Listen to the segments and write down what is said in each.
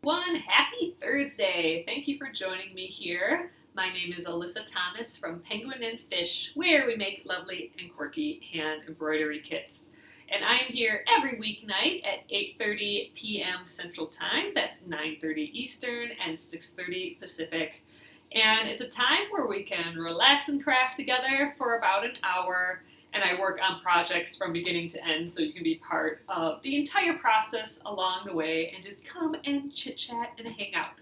One happy Thursday. Thank you for joining me here. My name is Alyssa Thomas from Penguin and Fish, where we make lovely and quirky hand embroidery kits. And I'm here every weeknight at 8:30 p.m. Central Time. That's 9:30 Eastern and 6:30 Pacific. And it's a time where we can relax and craft together for about an hour, and I work on projects from beginning to end so you can be part of the entire process along the way and just come and chit chat and hang out.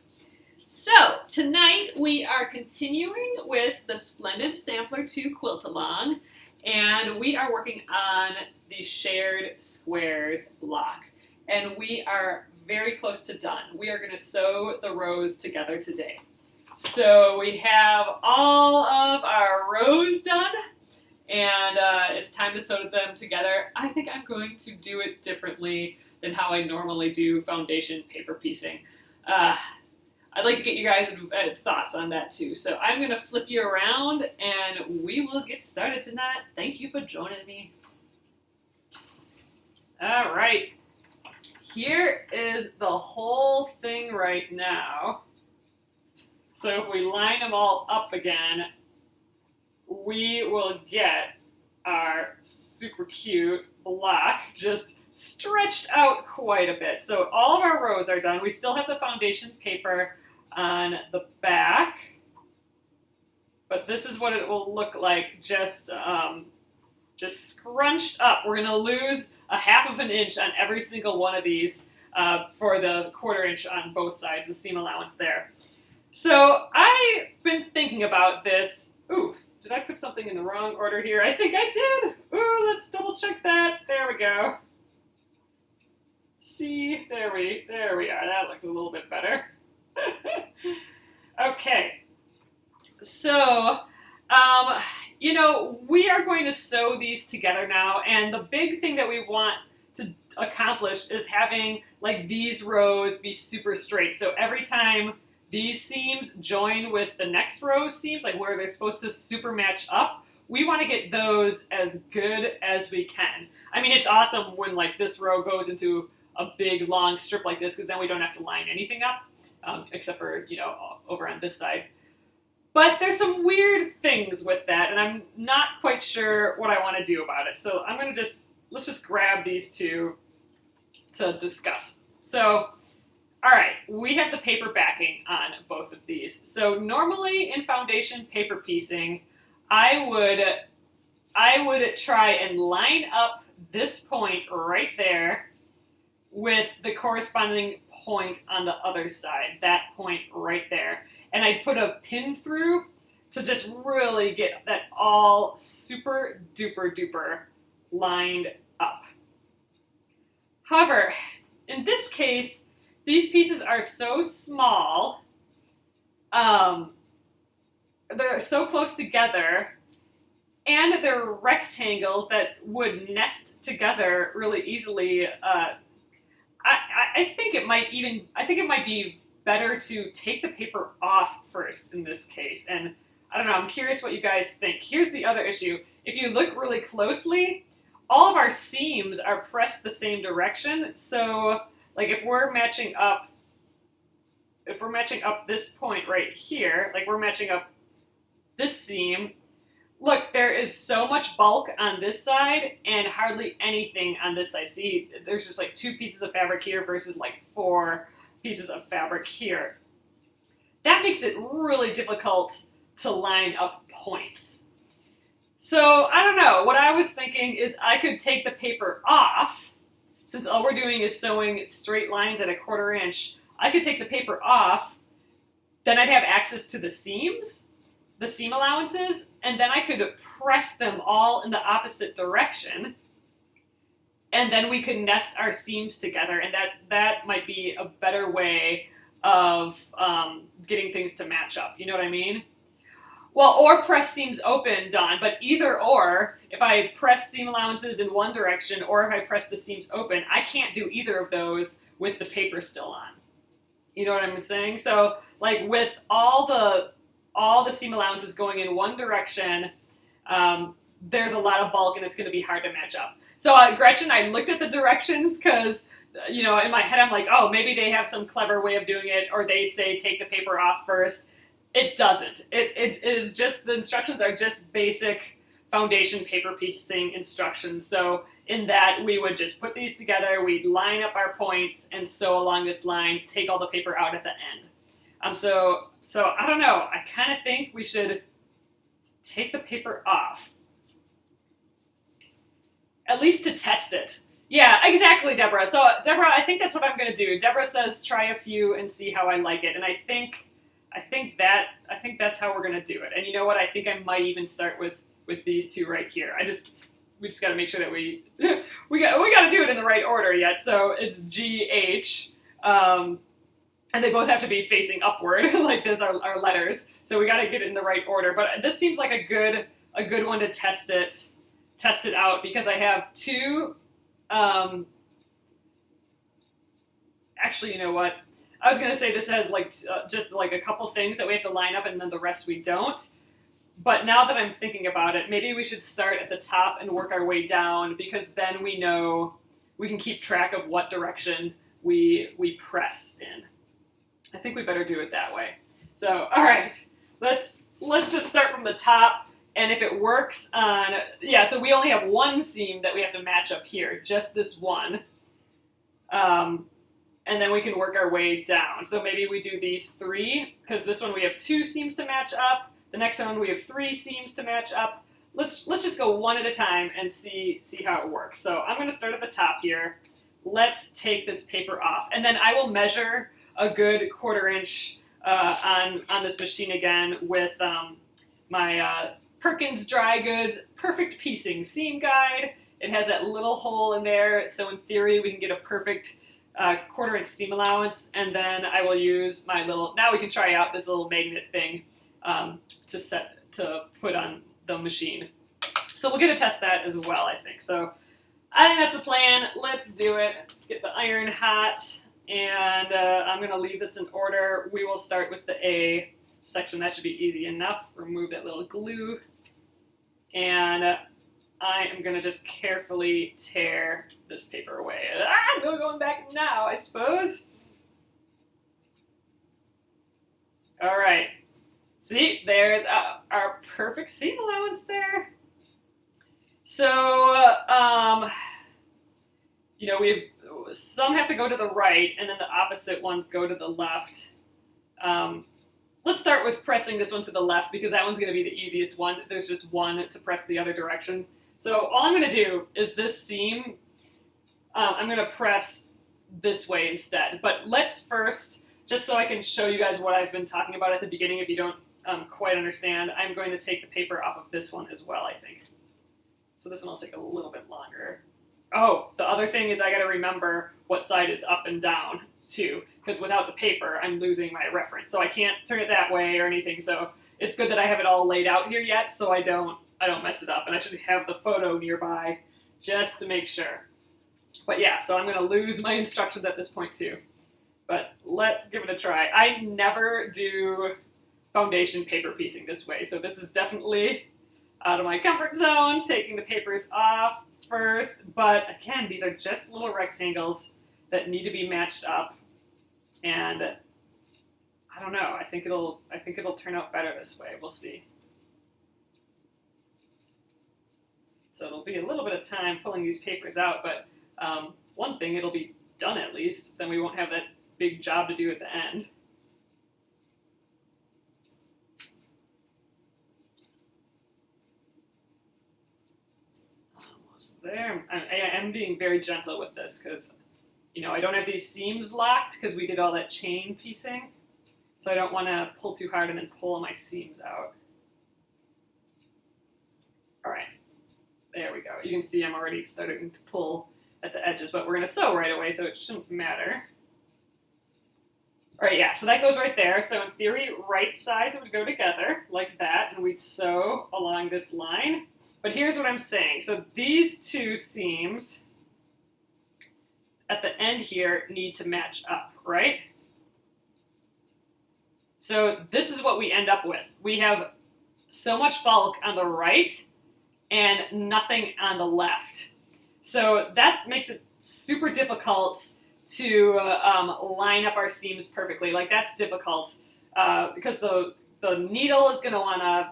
So tonight we are continuing with the Splendid Sampler 2 quilt along, and we are working on the shared squares block, and we are very close to done. We are going to sew the rows together today. So we have all of our rows done, and it's time to sew them together. I think I'm going to do it differently than how I normally do foundation paper piecing. I'd like to get you guys' thoughts on that too. So I'm going to flip you around and we will get started tonight. Thank you for joining me. All right. Here is the whole thing right now. So if we line them all up again, we will get our super cute block just stretched out quite a bit. So all of our rows are done. We still have the foundation paper on the back, but this is what it will look like just scrunched up. We're going to lose a half of an inch on every single one of these for the 1/4 inch on both sides, the seam allowance there. So I've been thinking about this. Ooh, did I put something in the wrong order here? I think I did. Ooh, let's double check that. There we go. See, there we are. That looks a little bit better. Okay. So, we are going to sew these together now, and the big thing that we want to accomplish is having like these rows be super straight. So every time these seams join with the next row's seams, like where they're supposed to super match up, we want to get those as good as we can. I mean, it's awesome when like this row goes into a big long strip like this, because then we don't have to line anything up, except for, over on this side. But there's some weird things with that, and I'm not quite sure what I want to do about it. So I'm going to let's just grab these two to discuss. So, all right, we have the paper backing on both of these. So normally in foundation paper piecing, I would try and line up this point right there with the corresponding point on the other side, that point right there. And I'd put a pin through to just really get that all super duper duper lined up. However, in this case, these pieces are so small, they're so close together, and they're rectangles that would nest together really easily. I think it might be better to take the paper off first in this case. And I don't know, I'm curious what you guys think. Here's the other issue. If you look really closely, all of our seams are pressed the same direction. So like if we're matching up this point right here, like we're matching up this seam, look, there is so much bulk on this side and hardly anything on this side. See, there's just like 2 pieces of fabric here versus like 4 pieces of fabric here. That makes it really difficult to line up points. So I don't know, what I was thinking is I could take the paper off. Since all we're doing is sewing straight lines at a 1/4 inch, I could take the paper off, then I'd have access to the seams, the seam allowances, and then I could press them all in the opposite direction, and then we could nest our seams together, and that might be a better way of getting things to match up. You know what I mean? Well, or press seams open, Dawn, but either or, if I press seam allowances in one direction or if I press the seams open, I can't do either of those with the paper still on. You know what I'm saying? So, like with all the seam allowances going in one direction, there's a lot of bulk and it's going to be hard to match up. So Gretchen, I looked at the directions because you know, in my head I'm like, oh, maybe they have some clever way of doing it, or they say take the paper off first. It doesn't. It is just, the instructions are just basic foundation paper piecing instructions. So in that, we would just put these together, we'd line up our points and sew along this line, take all the paper out at the end. So I don't know, I kind of think we should take the paper off. At least to test it. Yeah, exactly, Deborah. So Deborah, I think that's what I'm gonna do. Deborah says try a few and see how I like it. And I think that's how we're gonna do it. And you know what? I think I might even start with these two right here. We just gotta make sure that we gotta do it in the right order yet. So it's GH. And they both have to be facing upward, like this are letters. So we got to get it in the right order. But this seems like a good one to test it out, because I have two. Actually, you know what? I was gonna say this has like just like a couple things that we have to line up, and then the rest we don't. But now that I'm thinking about it, maybe we should start at the top and work our way down, because then we know we can keep track of what direction we press in. I think we better do it that way. So, all right, let's just start from the top, and if it works on, yeah, so we only have one seam that we have to match up here, just this one, and then we can work our way down. So maybe we do these three, because this one we have 2 seams to match up, the next one we have 3 seams to match up. Let's just go one at a time and see how it works. So I'm going to start at the top here. Let's take this paper off, and then I will measure a good 1/4 inch on this machine again with my Perkins Dry Goods Perfect Piecing Seam Guide. It has that little hole in there, so in theory we can get a perfect 1/4 inch seam allowance, and then I will use my little, now we can try out this little magnet thing to put on the machine. So we'll get to test that as well, I think. So I think that's the plan. Let's do it. Get the iron hot. And I'm going to leave this in order. We will start with the A section. That should be easy enough. Remove that little glue. And I am going to just carefully tear this paper away. No going back now, I suppose. All right. See, there's our perfect seam allowance there. So, you know, some have to go to the right, and then the opposite ones go to the left. Let's start with pressing this one to the left, because that one's going to be the easiest one. There's just one to press the other direction. So all I'm going to do is this seam, I'm going to press this way instead. But let's first, just so I can show you guys what I've been talking about at the beginning, if you don't quite understand, I'm going to take the paper off of this one as well, I think. So this one will take a little bit longer. Oh, the other thing is I got to remember what side is up and down too, because without the paper, I'm losing my reference. So I can't turn it that way or anything. So it's good that I have it all laid out here yet, so I don't mess it up. And I should have the photo nearby just to make sure. But yeah, so I'm going to lose my instructions at this point too. But let's give it a try. I never do foundation paper piecing this way, so this is definitely out of my comfort zone, taking the papers off first, but again, these are just little rectangles that need to be matched up, and I don't know, I think it'll turn out better this way. We'll see. So it'll be a little bit of time pulling these papers out, but one thing, it'll be done at least, then we won't have that big job to do at the end. There, I am being very gentle with this because, you know, I don't have these seams locked because we did all that chain piecing, so I don't want to pull too hard and then pull all my seams out. All right, there we go. You can see I'm already starting to pull at the edges, but we're going to sew right away, so it shouldn't matter. All right, yeah, so that goes right there. So in theory, right sides would go together like that, and we'd sew along this line. But here's what I'm saying. So these two seams at the end here need to match up, right? So this is what we end up with. We have so much bulk on the right and nothing on the left. So that makes it super difficult to line up our seams perfectly. Like that's difficult because the needle is going to want to,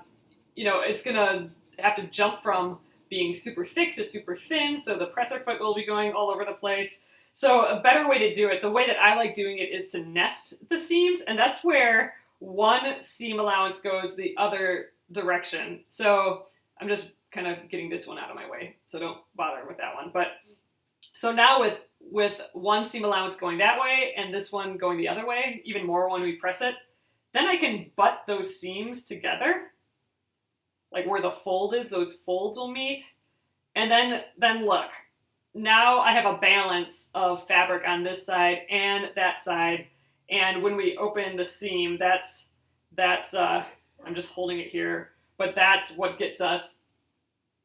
it's going to have to jump from being super thick to super thin, so the presser foot will be going all over the place. So a better way to do it, the way that I like doing it, is to nest the seams, and that's where one seam allowance goes the other direction. So I'm just kind of getting this one out of my way, so don't bother with that one. But so now with one seam allowance going that way and this one going the other way, even more when we press it, then I can butt those seams together, like where the fold is, those folds will meet. And then look, now I have a balance of fabric on this side and that side. And when we open the seam, that's I'm just holding it here, but that's what gets us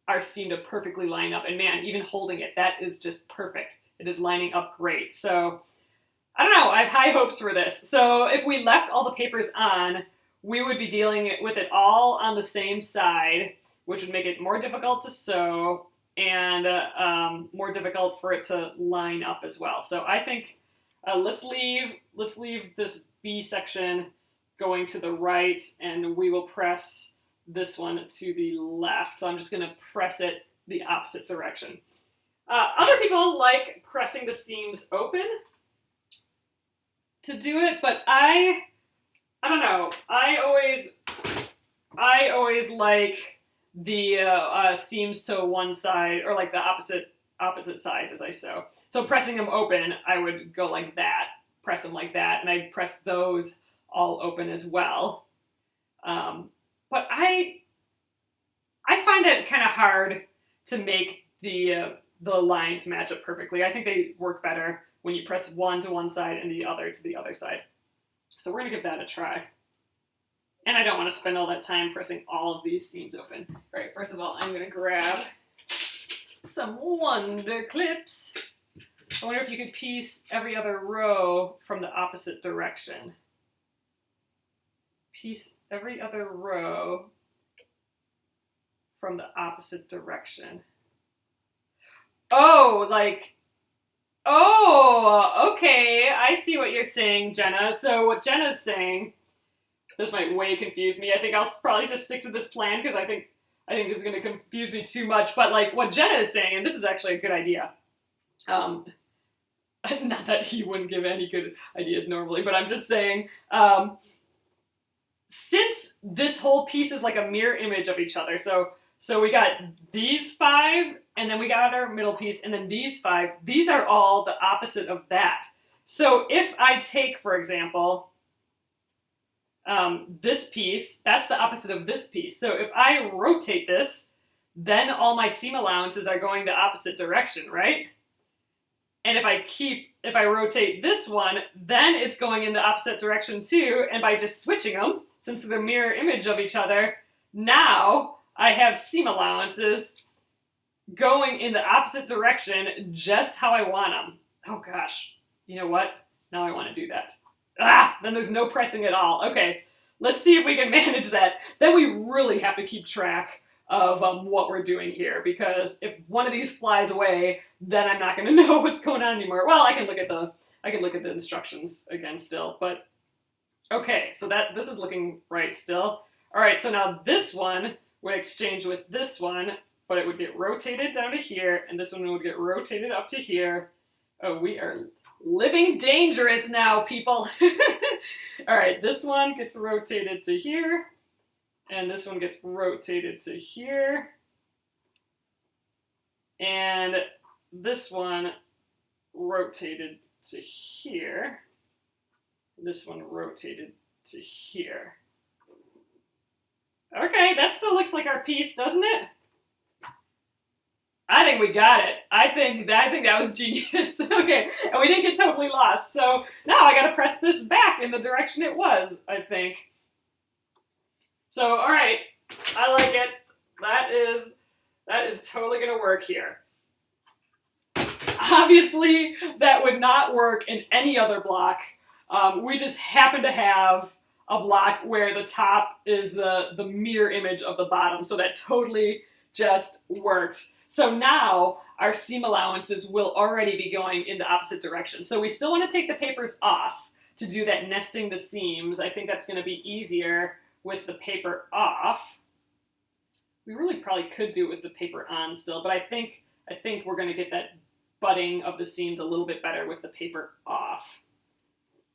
our seam to perfectly line up. And man, even holding it, that is just perfect. It is lining up great. So I don't know, I have high hopes for this. So if we left all the papers on, we would be dealing with it all on the same side, which would make it more difficult to sew and more difficult for it to line up as well. So I think let's leave this B section going to the right, and we will press this one to the left. So I'm just going to press it the opposite direction. Other people like pressing the seams open to do it, but I don't know. I always like the seams to one side, or like the opposite sides as I sew. So pressing them open, I would go like that, press them like that, and I'd press those all open as well. But I find it kind of hard to make the lines match up perfectly. I think they work better when you press one to one side and the other to the other side. So we're going to give that a try. And I don't want to spend all that time pressing all of these seams open. All right, first of all, I'm going to grab some Wonder Clips. I wonder if you could piece every other row from the opposite direction. Piece every other row from the opposite direction. Oh, okay, I see what you're saying, Jenna. So what Jenna's saying, this might way confuse me. I think I'll probably just stick to this plan because I think this is going to confuse me too much. But like what Jenna is saying, and this is actually a good idea. Not that he wouldn't give any good ideas normally, but I'm just saying, since this whole piece is like a mirror image of each other, so we got these 5, and then we got our middle piece, and then these 5, these are all the opposite of that. So if I take, for example, this piece, that's the opposite of this piece. So if I rotate this, then all my seam allowances are going the opposite direction, right? And if I rotate this one, then it's going in the opposite direction too, and by just switching them, since they're the mirror image of each other, now I have seam allowances going in the opposite direction just how I want them. Oh gosh, you know what? Now I want to do that. Then there's no pressing at all. Okay, let's see if we can manage that. Then we really have to keep track of what we're doing here, because if one of these flies away, then I'm not going to know what's going on anymore. Well, I can look at the instructions again still, but okay, so this is looking right still. All right, so now this one would exchange with this one, but it would get rotated down to here, and this one would get rotated up to here. Oh, we are living dangerous now, people. All right, this one gets rotated to here, and this one gets rotated to here, and this one rotated to here, this one rotated to here. Okay, that still looks like our piece, doesn't it? I think we got it. I think that was genius. Okay, and we didn't get totally lost. So now I got to press this back in the direction it was, I think. So, all right, I like it. That is totally going to work here. Obviously, that would not work in any other block. We just happen to have a block where the top is the mirror image of the bottom, so that totally just worked. So now our seam allowances will already be going in the opposite direction. So we still want to take the papers off to do that nesting the seams. I think that's going to be easier with the paper off. We really probably could do it with the paper on still, but I think we're going to get that butting of the seams a little bit better with the paper off.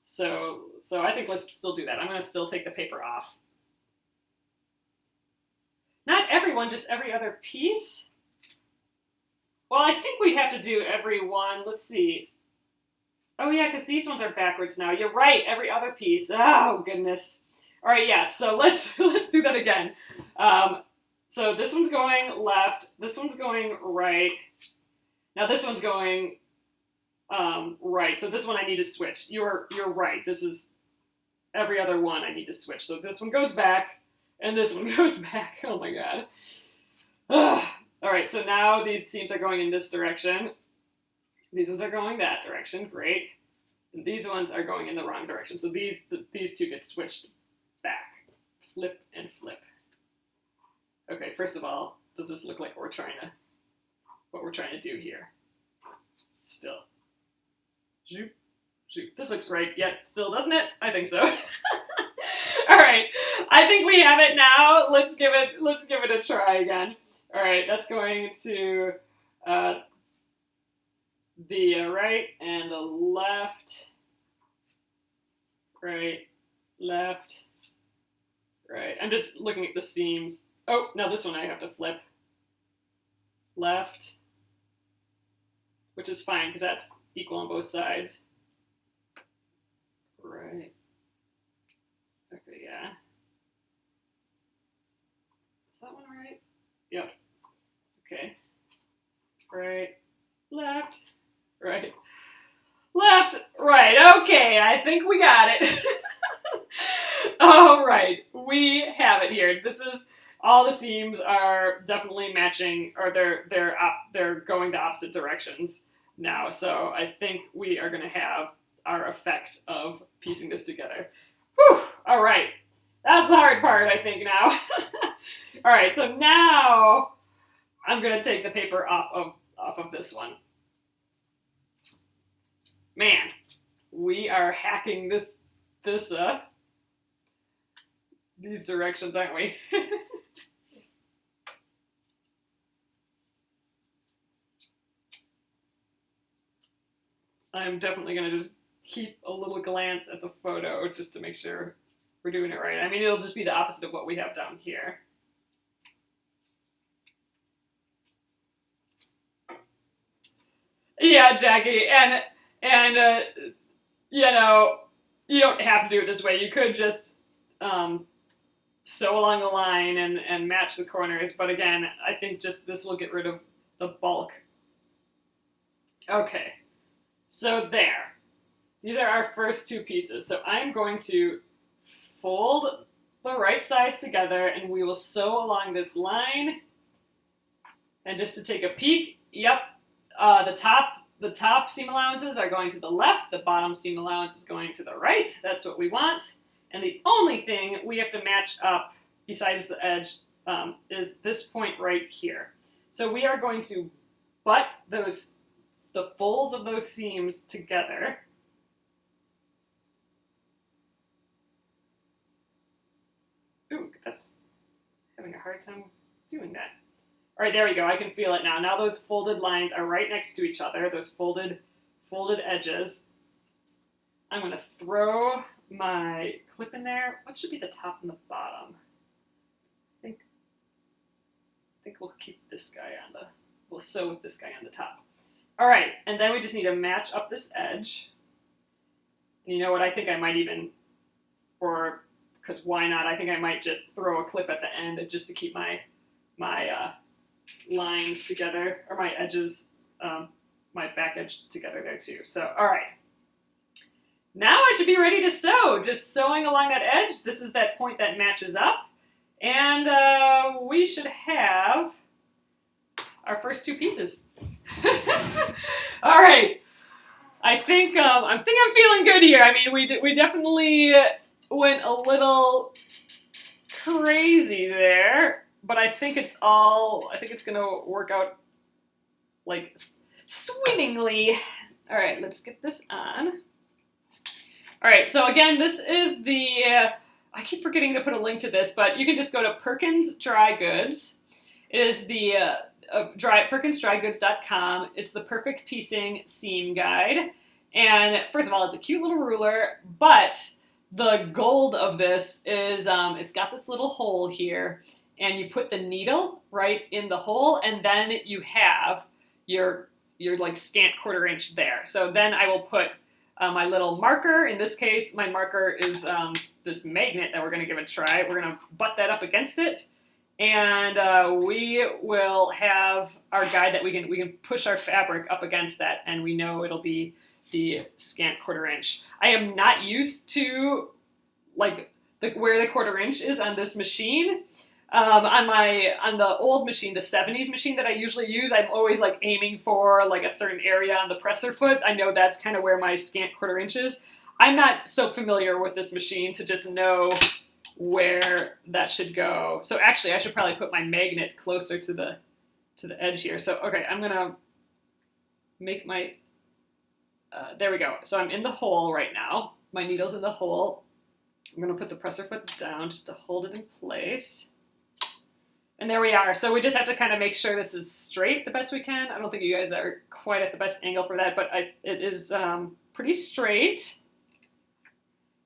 So I think let's still do that. I'm going to still take the paper off. Not every one, just every other piece. Well, I think we'd have to do every one. Let's see. Oh yeah, because these ones are backwards now. You're right, every other piece. Oh goodness. All right, yes. So let's do that again. So this one's going left. This one's going right. Now this one's going right. So this one I need to switch. You're right. This is every other one I need to switch. So this one goes back, and this one goes back. Oh my god. Ugh. All right, so now these seams are going in this direction. These ones are going that direction. Great. And these ones are going in the wrong direction. So these two get switched back. Flip and flip. Okay, first of all, does this look like what we're trying to do here? Still. Zoop, zoop. This looks right yet still, doesn't it? I think so. All right. I think we have it now. Let's give it a try again. All right, that's going to the right and the left. Right, left, right. I'm just looking at the seams. Oh, now this one I have to flip. Left, which is fine because that's equal on both sides. Right. Okay, yeah. Is that one right? Yep. Okay. Right, left, right, left, right. Okay, I think we got it. All right, we have it here. This is all the seams are definitely matching, or they're going the opposite directions now. So I think we are going to have our effect of piecing this together. Whew! All right, that's the hard part, I think now. All right, so now I'm going to take the paper off of this one. Man, we are hacking these directions, aren't we? I'm definitely going to just keep a little glance at the photo just to make sure we're doing it right. I mean, it'll just be the opposite of what we have down here. Yeah, Jackie, and you know, you don't have to do it this way. You could just sew along the line and match the corners, but again, I think just this will get rid of the bulk. Okay, so there. These are our first two pieces. So I'm going to fold the right sides together and we will sew along this line. And just to take a peek, yep, the top seam allowances are going to the left, the bottom seam allowance is going to the right. That's what we want. And the only thing we have to match up besides the edge is this point right here. So we are going to butt the folds of those seams together. Ooh, that's having a hard time doing that. All right, there we go. I can feel it now. Now those folded lines are right next to each other, those folded edges. I'm going to throw my clip in there. What should be the top and the bottom? I think we'll keep this guy we'll sew with this guy on the top. All right, and then we just need to match up this edge. And you know what? I think I might even, because why not? I think I might just throw a clip at the end just to keep my lines together, or my edges, my back edge together there too. So, all right. Now I should be ready to sew. Just sewing along that edge. This is that point that matches up. And we should have our first two pieces. All right. I think I'm feeling good here. I mean, we definitely went a little crazy there, but I think it's going to work out like swimmingly. All right, let's get this on. All right, so again, this is the, I keep forgetting to put a link to this, but you can just go to Perkins Dry Goods. It is the perkinsdrygoods.com. It's the perfect piecing seam guide. And first of all, it's a cute little ruler, but the gold of this is it's got this little hole here, and you put the needle right in the hole, and then you have your like scant 1/4 inch there. So then I will put my little marker. In this case, my marker is this magnet that we're going to give a try. We're going to butt that up against it, and we will have our guide that we can push our fabric up against that, and we know it'll be the scant 1/4 inch. I am not used to like where the 1/4 inch is on this machine. On the old machine, the 70s machine that I usually use, I'm always like aiming for like a certain area on the presser foot. I know that's kind of where my scant 1/4 inch is. I'm not so familiar with this machine to just know where that should go. So actually, I should probably put my magnet closer to the edge here. So okay, I'm gonna make my there we go. So I'm in the hole right now. My needle's in the hole. I'm gonna put the presser foot down just to hold it in place. And there we are. So we just have to kind of make sure this is straight the best we can. I don't think you guys are quite at the best angle for that, but it is pretty straight.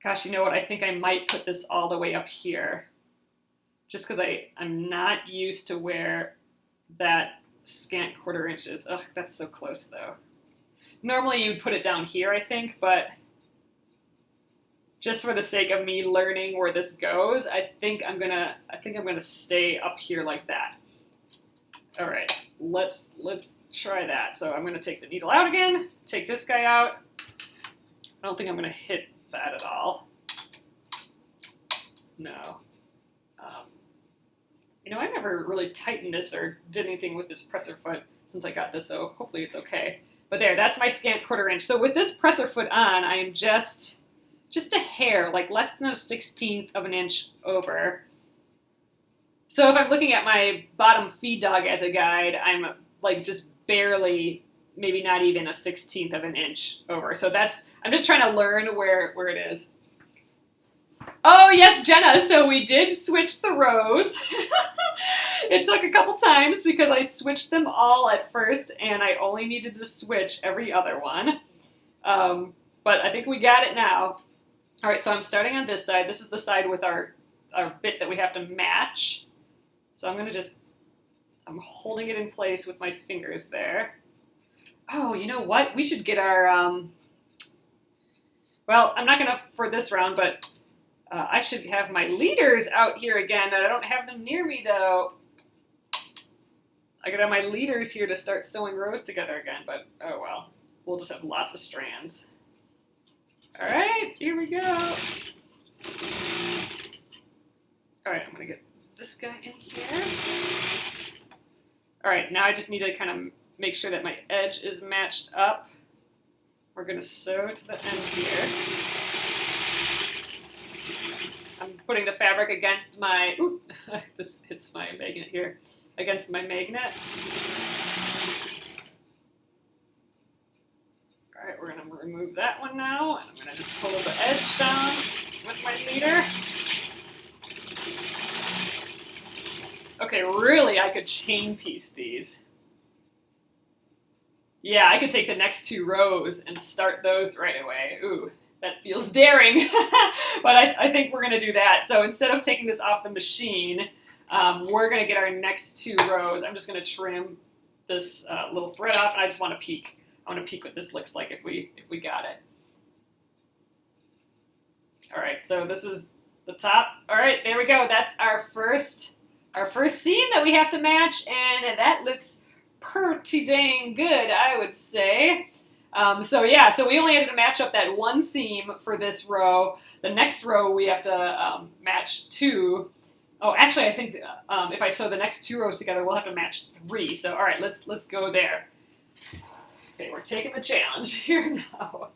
Gosh, you know what? I think I might put this all the way up here, just because I'm not used to where that scant 1/4 inch is. Ugh, that's so close though. Normally you'd put it down here, I think, but just for the sake of me learning where this goes, I think I'm gonna stay up here like that. All right, let's try that. So I'm gonna take the needle out again, take this guy out. I don't think I'm gonna hit that at all. No. You know, I never really tightened this or did anything with this presser foot since I got this, so hopefully it's okay. But there, that's my scant 1/4 inch. So with this presser foot on, I am just a hair, like less than a 1/16 of an inch over. So if I'm looking at my bottom feed dog as a guide, I'm like just barely, maybe not even a 1/16 of an inch over. So I'm just trying to learn where it is. Oh yes, Jenna, so we did switch the rows. It took a couple times because I switched them all at first, and I only needed to switch every other one. But I think we got it now. All right, so I'm starting on this side. This is the side with our bit that we have to match. So I'm holding it in place with my fingers there. Oh, you know what? We should get our, well, I'm not gonna for this round, but I should have my leaders out here again. I don't have them near me though. I gotta have my leaders here to start sewing rows together again, but oh well. We'll just have lots of strands. All right, here we go. All right, I'm gonna get this guy in here. All right, now I just need to kind of make sure that my edge is matched up. We're gonna sew to the end here. I'm putting the fabric against my, ooh, this hits my magnet here, against my magnet. All right, we're gonna remove that one now, and I'm gonna just pull the edge down with my leader. Okay, really, I could chain piece these. Yeah, I could take the next 2 rows and start those right away. Ooh, that feels daring, but I think we're gonna do that. So instead of taking this off the machine, we're gonna get our next 2 rows. I'm just gonna trim this little thread off, and I just wanna peek. I wanna peek what this looks like if we got it. All right, so this is the top. All right, there we go. That's our first seam that we have to match, and that looks pretty dang good, I would say. So yeah, so we only had to match up that 1 seam for this row. The next row we have to match 2. Oh, actually, I think if I sew the next 2 rows together, we'll have to match 3. So all right, let's go there. Okay, we're taking the challenge here now.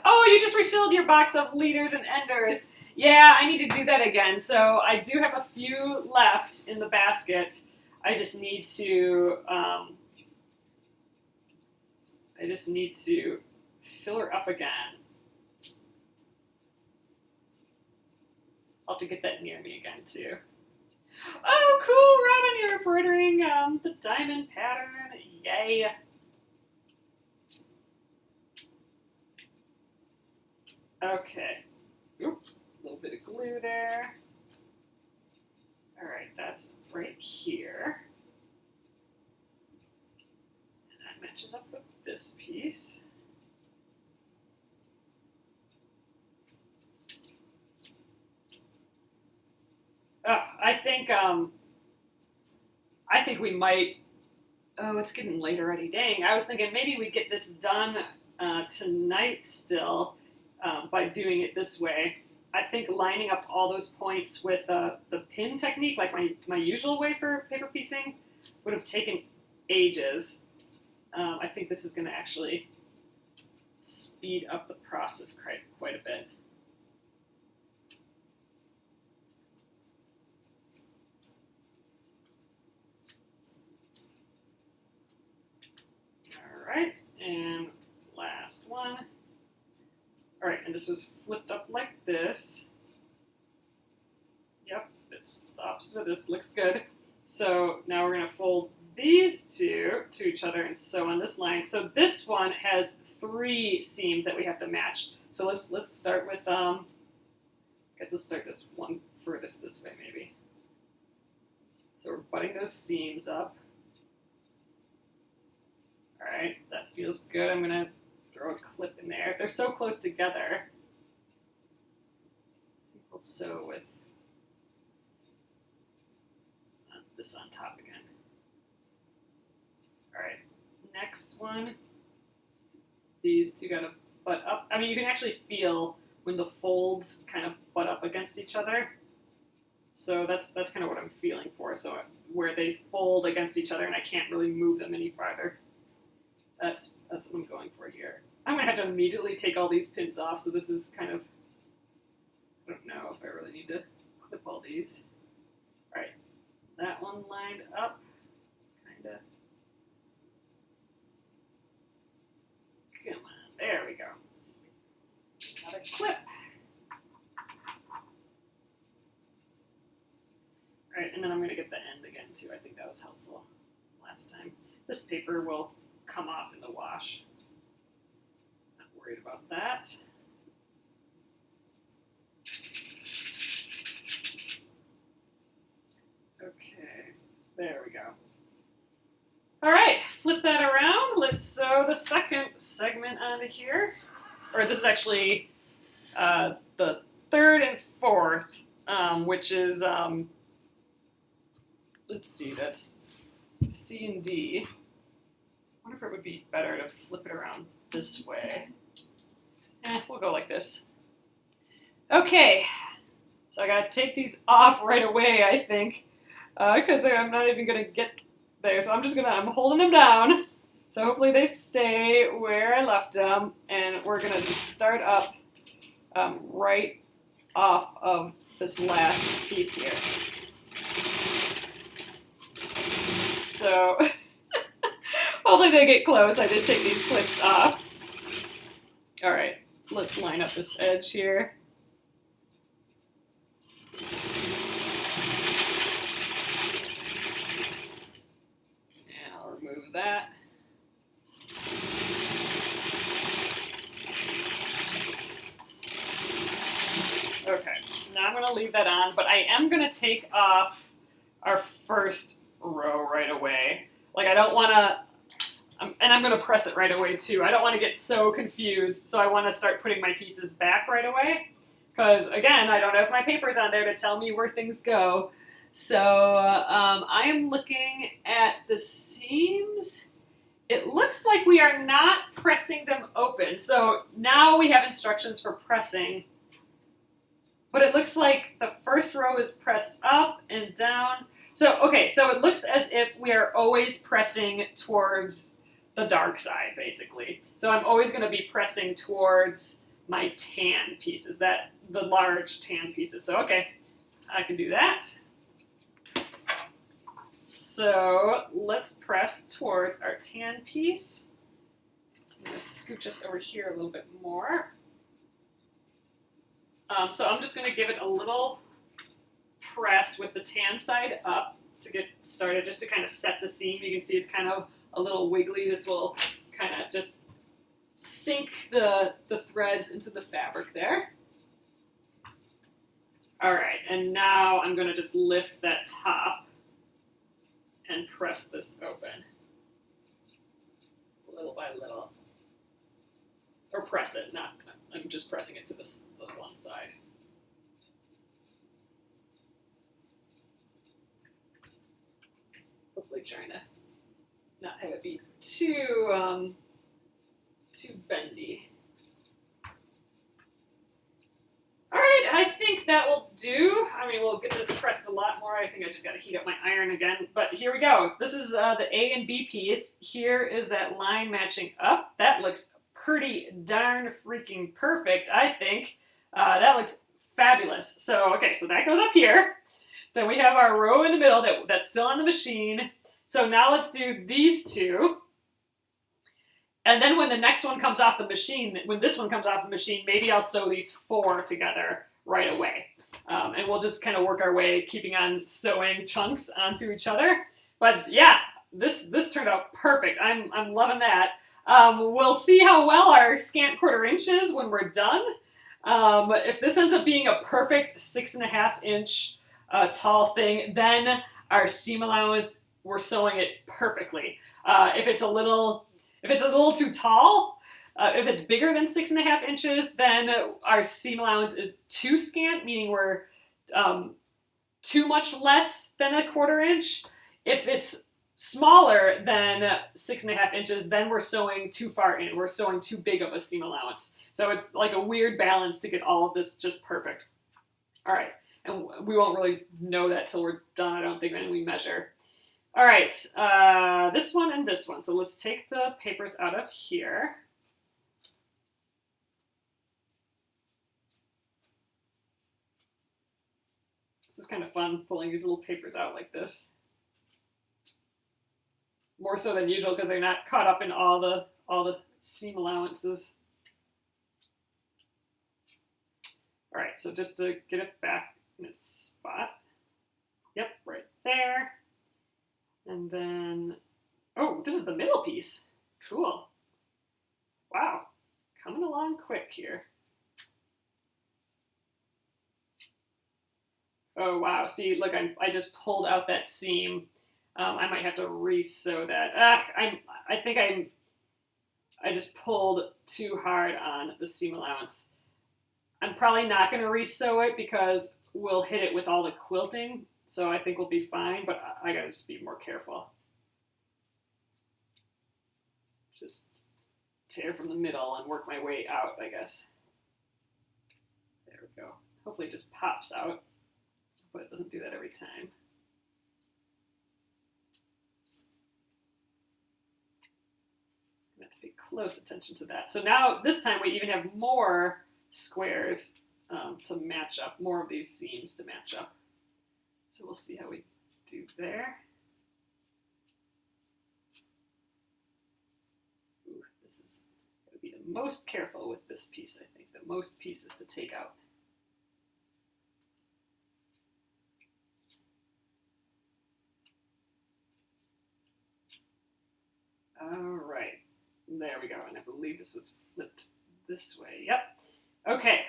Oh, you just refilled your box of leaders and enders. Yeah, I need to do that again. So I do have a few left in the basket. I just need to fill her up again. I'll have to get that near me again too. Oh, cool, Robin! You're embroidering the diamond pattern. Yay! Okay. Oop, a little bit of glue there. All right, that's right here. And that matches up with this piece. Oh, I think we might. Oh, it's getting late already. Dang, I was thinking maybe we'd get this done tonight still by doing it this way. I think lining up all those points with the pin technique, like my usual way for paper piecing, would have taken ages. I think this is going to actually speed up the process quite a bit. All right, and last one. All right, and this was flipped up like this. Yep, it's the opposite of this. Looks good. So now we're going to fold these two to each other and sew on this line. So this one has 3 seams that we have to match. So let's start with I guess let's start this one furthest this way maybe. So we're butting those seams up. All right, that feels good. I'm going to throw a clip in there. They're so close together. We'll sew with this on top again. All right, next one. These two gotta butt up. I mean, you can actually feel when the folds kind of butt up against each other. So that's kind of what I'm feeling for. So where they fold against each other and I can't really move them any farther. That's what I'm going for here. I'm gonna have to immediately take all these pins off. So this is kind of, I don't know if I really need to clip all these. All right, that one lined up, kind of. Come on, there we go. Another clip. All right, and then I'm gonna get the end again too. I think that was helpful last time. This paper will come off in the wash. Not worried about that. Okay, there we go. All right, flip that around. Let's sew the second segment onto here. Or this is actually the third and fourth, which is, let's see, that's C and D. I wonder if it would be better to flip it around this way. We'll go like this. Okay, so I gotta take these off right away, I think, because I'm not even gonna get there. So I'm holding them down. So hopefully they stay where I left them, and we're gonna just start up right off of this last piece here. So hopefully they get close. I did take these clips off. All right, let's line up this edge here. And I'll remove that. Okay, now I'm going to leave that on, but I am going to take off our first row right away. Like, I don't want to, and I'm going to press it right away too. I don't want to get so confused, so I want to start putting my pieces back right away. Because, again, I don't have my papers on there to tell me where things go. So I am looking at the seams. It looks like we are not pressing them open. So now we have instructions for pressing. But it looks like the first row is pressed up and down. So, okay, so it looks as if we are always pressing towards the dark side, basically. So I'm always going to be pressing towards my tan pieces, the large tan pieces. So, okay, I can do that. so let's press towards our tan piece. I'm going to scooch us over here a little bit more. So I'm just going to give it a little press with the tan side up to get started, just to kind of set the seam. You can see it's kind of a little wiggly. This will kind of just sink the threads into the fabric there. All right, and now I'm going to just lift that top and press this open little by little. Or press it, I'm just pressing it to the one side. Hopefully trying to not have it be too bendy. All right, I think that will do. I mean, we'll get this pressed a lot more. I think I just got to heat up my iron again. But here we go. This is the A and B piece. Here is that line matching up. That looks pretty darn freaking perfect, I think. That looks fabulous. So, okay, so that goes up here. Then we have our row in the middle that's still on the machine. So now let's do these two. And then when the next one comes off the machine, when this one comes off the machine, maybe I'll sew these 4 together right away. And we'll just kind of work our way, keeping on sewing chunks onto each other. But yeah, this turned out perfect. I'm loving that. We'll see how well our scant 1/4 inch is when we're done. If this ends up being a perfect 6.5 inch tall thing, then our seam allowance, we're sewing it perfectly. If it's a little too tall, if it's bigger than 6.5 inches, then our seam allowance is too scant, meaning we're too much less than a 1/4 inch. If it's smaller than 6.5 inches, then we're sewing too far in. We're sewing too big of a seam allowance. So it's like a weird balance to get all of this just perfect. All right, and we won't really know that till we're done, I don't think, when we measure. All right, this one and this one. So let's take the papers out of here. This is kind of fun, pulling these little papers out like this. More so than usual because they're not caught up in all the seam allowances. All right, so just to get it back in its spot. Yep, right there. And then, oh, this is the middle piece. Cool. Wow, coming along quick here. Oh, wow, see, look, I just pulled out that seam. I might have to re-sew that. I think I just pulled too hard on the seam allowance. I'm probably not going to re-sew it because we'll hit it with all the quilting. So I think we'll be fine, but I gotta just be more careful. Just tear from the middle and work my way out, I guess. There we go. Hopefully it just pops out, but it doesn't do that every time. I'm gonna have to pay close attention to that. So now, this time we even have more squares to match up, more of these seams to match up. So we'll see how we do there. Ooh, this is going to be the most careful with this piece, I think. The most pieces to take out. All right, there we go. And I believe this was flipped this way. Yep. Okay.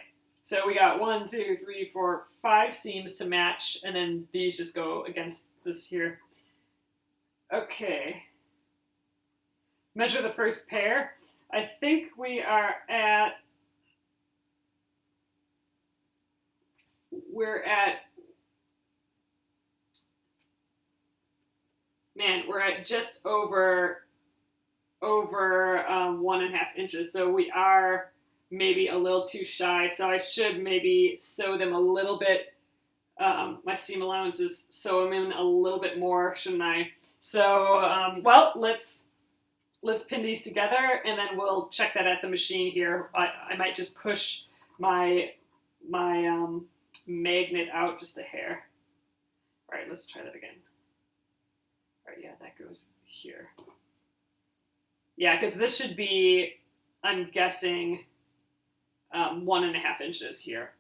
So we got 1, 2, 3, 4, 5 seams to match, and then these just go against this here. Okay. Measure the first pair. I think we are at, we're at just over 1.5 inches. So we are maybe a little too shy, so I should maybe sew them a little bit. My seam allowances, sew them in a little bit more, shouldn't I? So, well, let's pin these together, and then we'll check that at the machine here. I might just push my magnet out just a hair. All right, let's try that again. All right, yeah, that goes here. Yeah, because this should be, I'm guessing, 1.5 inches here.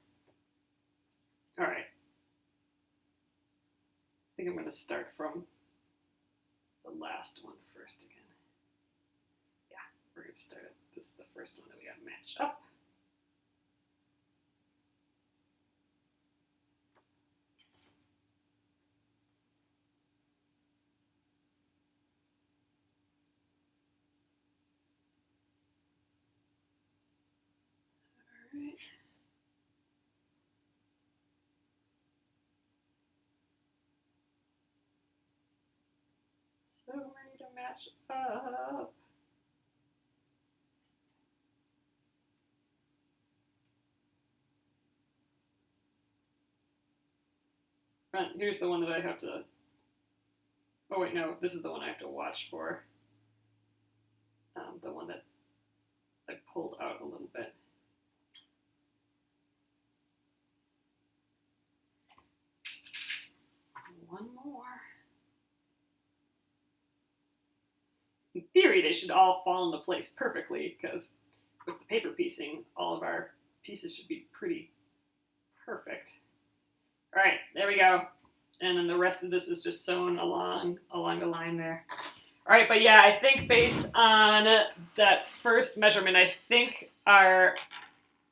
All right. I think I'm going to start from the last one first again. Yeah, we're going to start it. This is the first one that we got to match up. All right. So ready to match up. Here's the one that I have to, oh wait, no, this is the one I have to watch for. The one that I pulled out a little bit. One more. In theory, they should all fall into place perfectly, because with the paper piecing, all of our pieces should be pretty perfect. All right, there we go. And then the rest of this is just sewn along the line there. All right, but yeah, I think based on that first measurement, I think our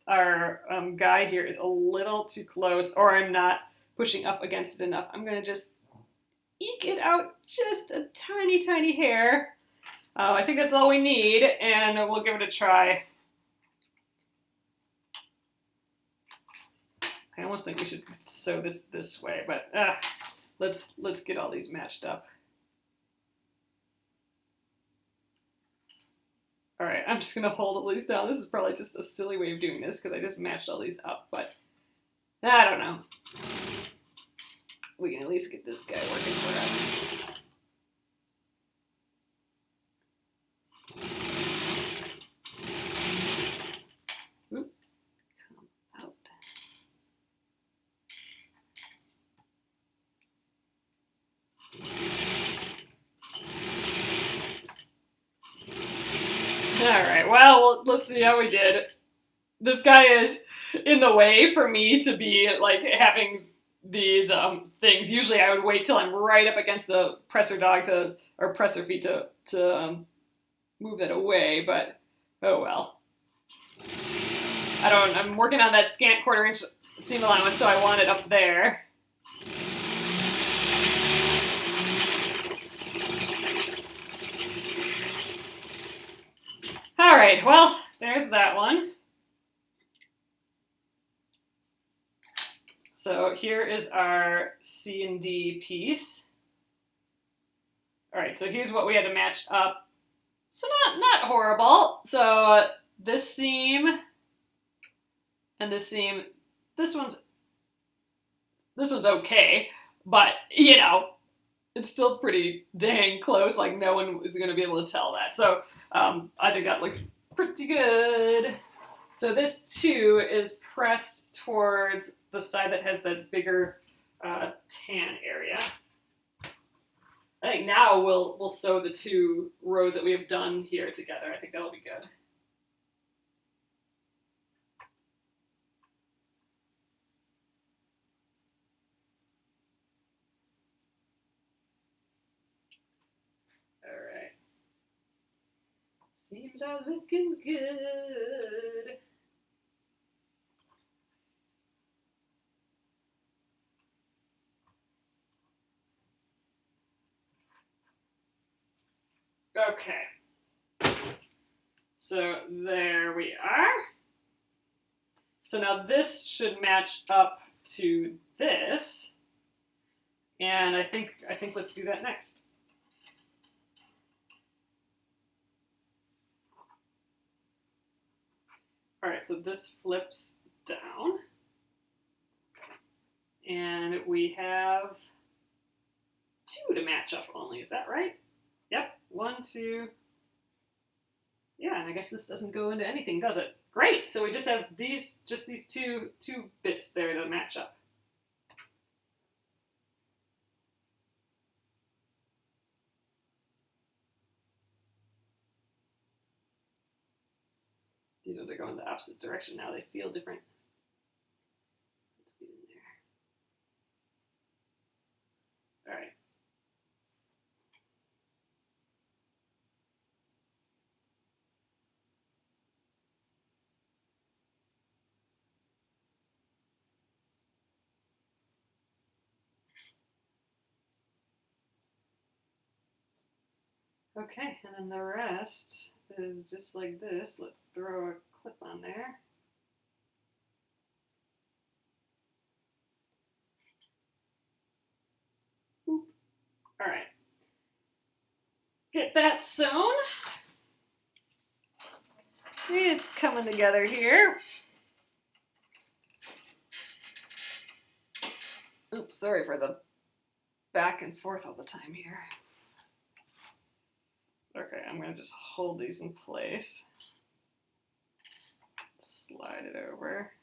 guide here is a little too close, or I'm not pushing up against it enough. I'm going to just eke it out just a tiny, tiny hair. I think that's all we need, and we'll give it a try. I almost think we should sew this way, but let's get all these matched up. All right, I'm just gonna hold all these down. This is probably just a silly way of doing this because I just matched all these up, but I don't know. We can at least get this guy working for us. Oop, come out. All right, well, let's see how we did. This guy is in the way for me to be like having these things. Usually I would wait till I'm right up against the presser dog or presser feet to move that away, but oh well. I'm working on that scant 1/4 inch seam allowance, so I want it up there. All right, well, there's that one. So here is our C and D piece. All right, so here's what we had to match up. So not horrible. So this seam and this seam, this one's okay, but you know, it's still pretty dang close. Like no one is going to be able to tell that. So I think that looks pretty good. So this too is pressed towards the side that has the bigger tan area. I think now we'll sew the 2 rows that we have done here together. I think that'll be good. All right. Seams are looking good. Okay. So there we are. So now this should match up to this. And I think let's do that next. All right, so this flips down. And we have 2 to match up only, is that right? Yep, 1, 2. Yeah, and I guess this doesn't go into anything, does it? Great, so we just have these two bits there to match up. These ones are going the opposite direction now. They feel different. Let's get in there. All right. Okay, and then the rest is just like this. Let's throw a clip on there. Boop. All right. Get that sewn. It's coming together here. Oops, sorry for the back and forth all the time here. Okay, I'm going to just hold these in place. Slide it over.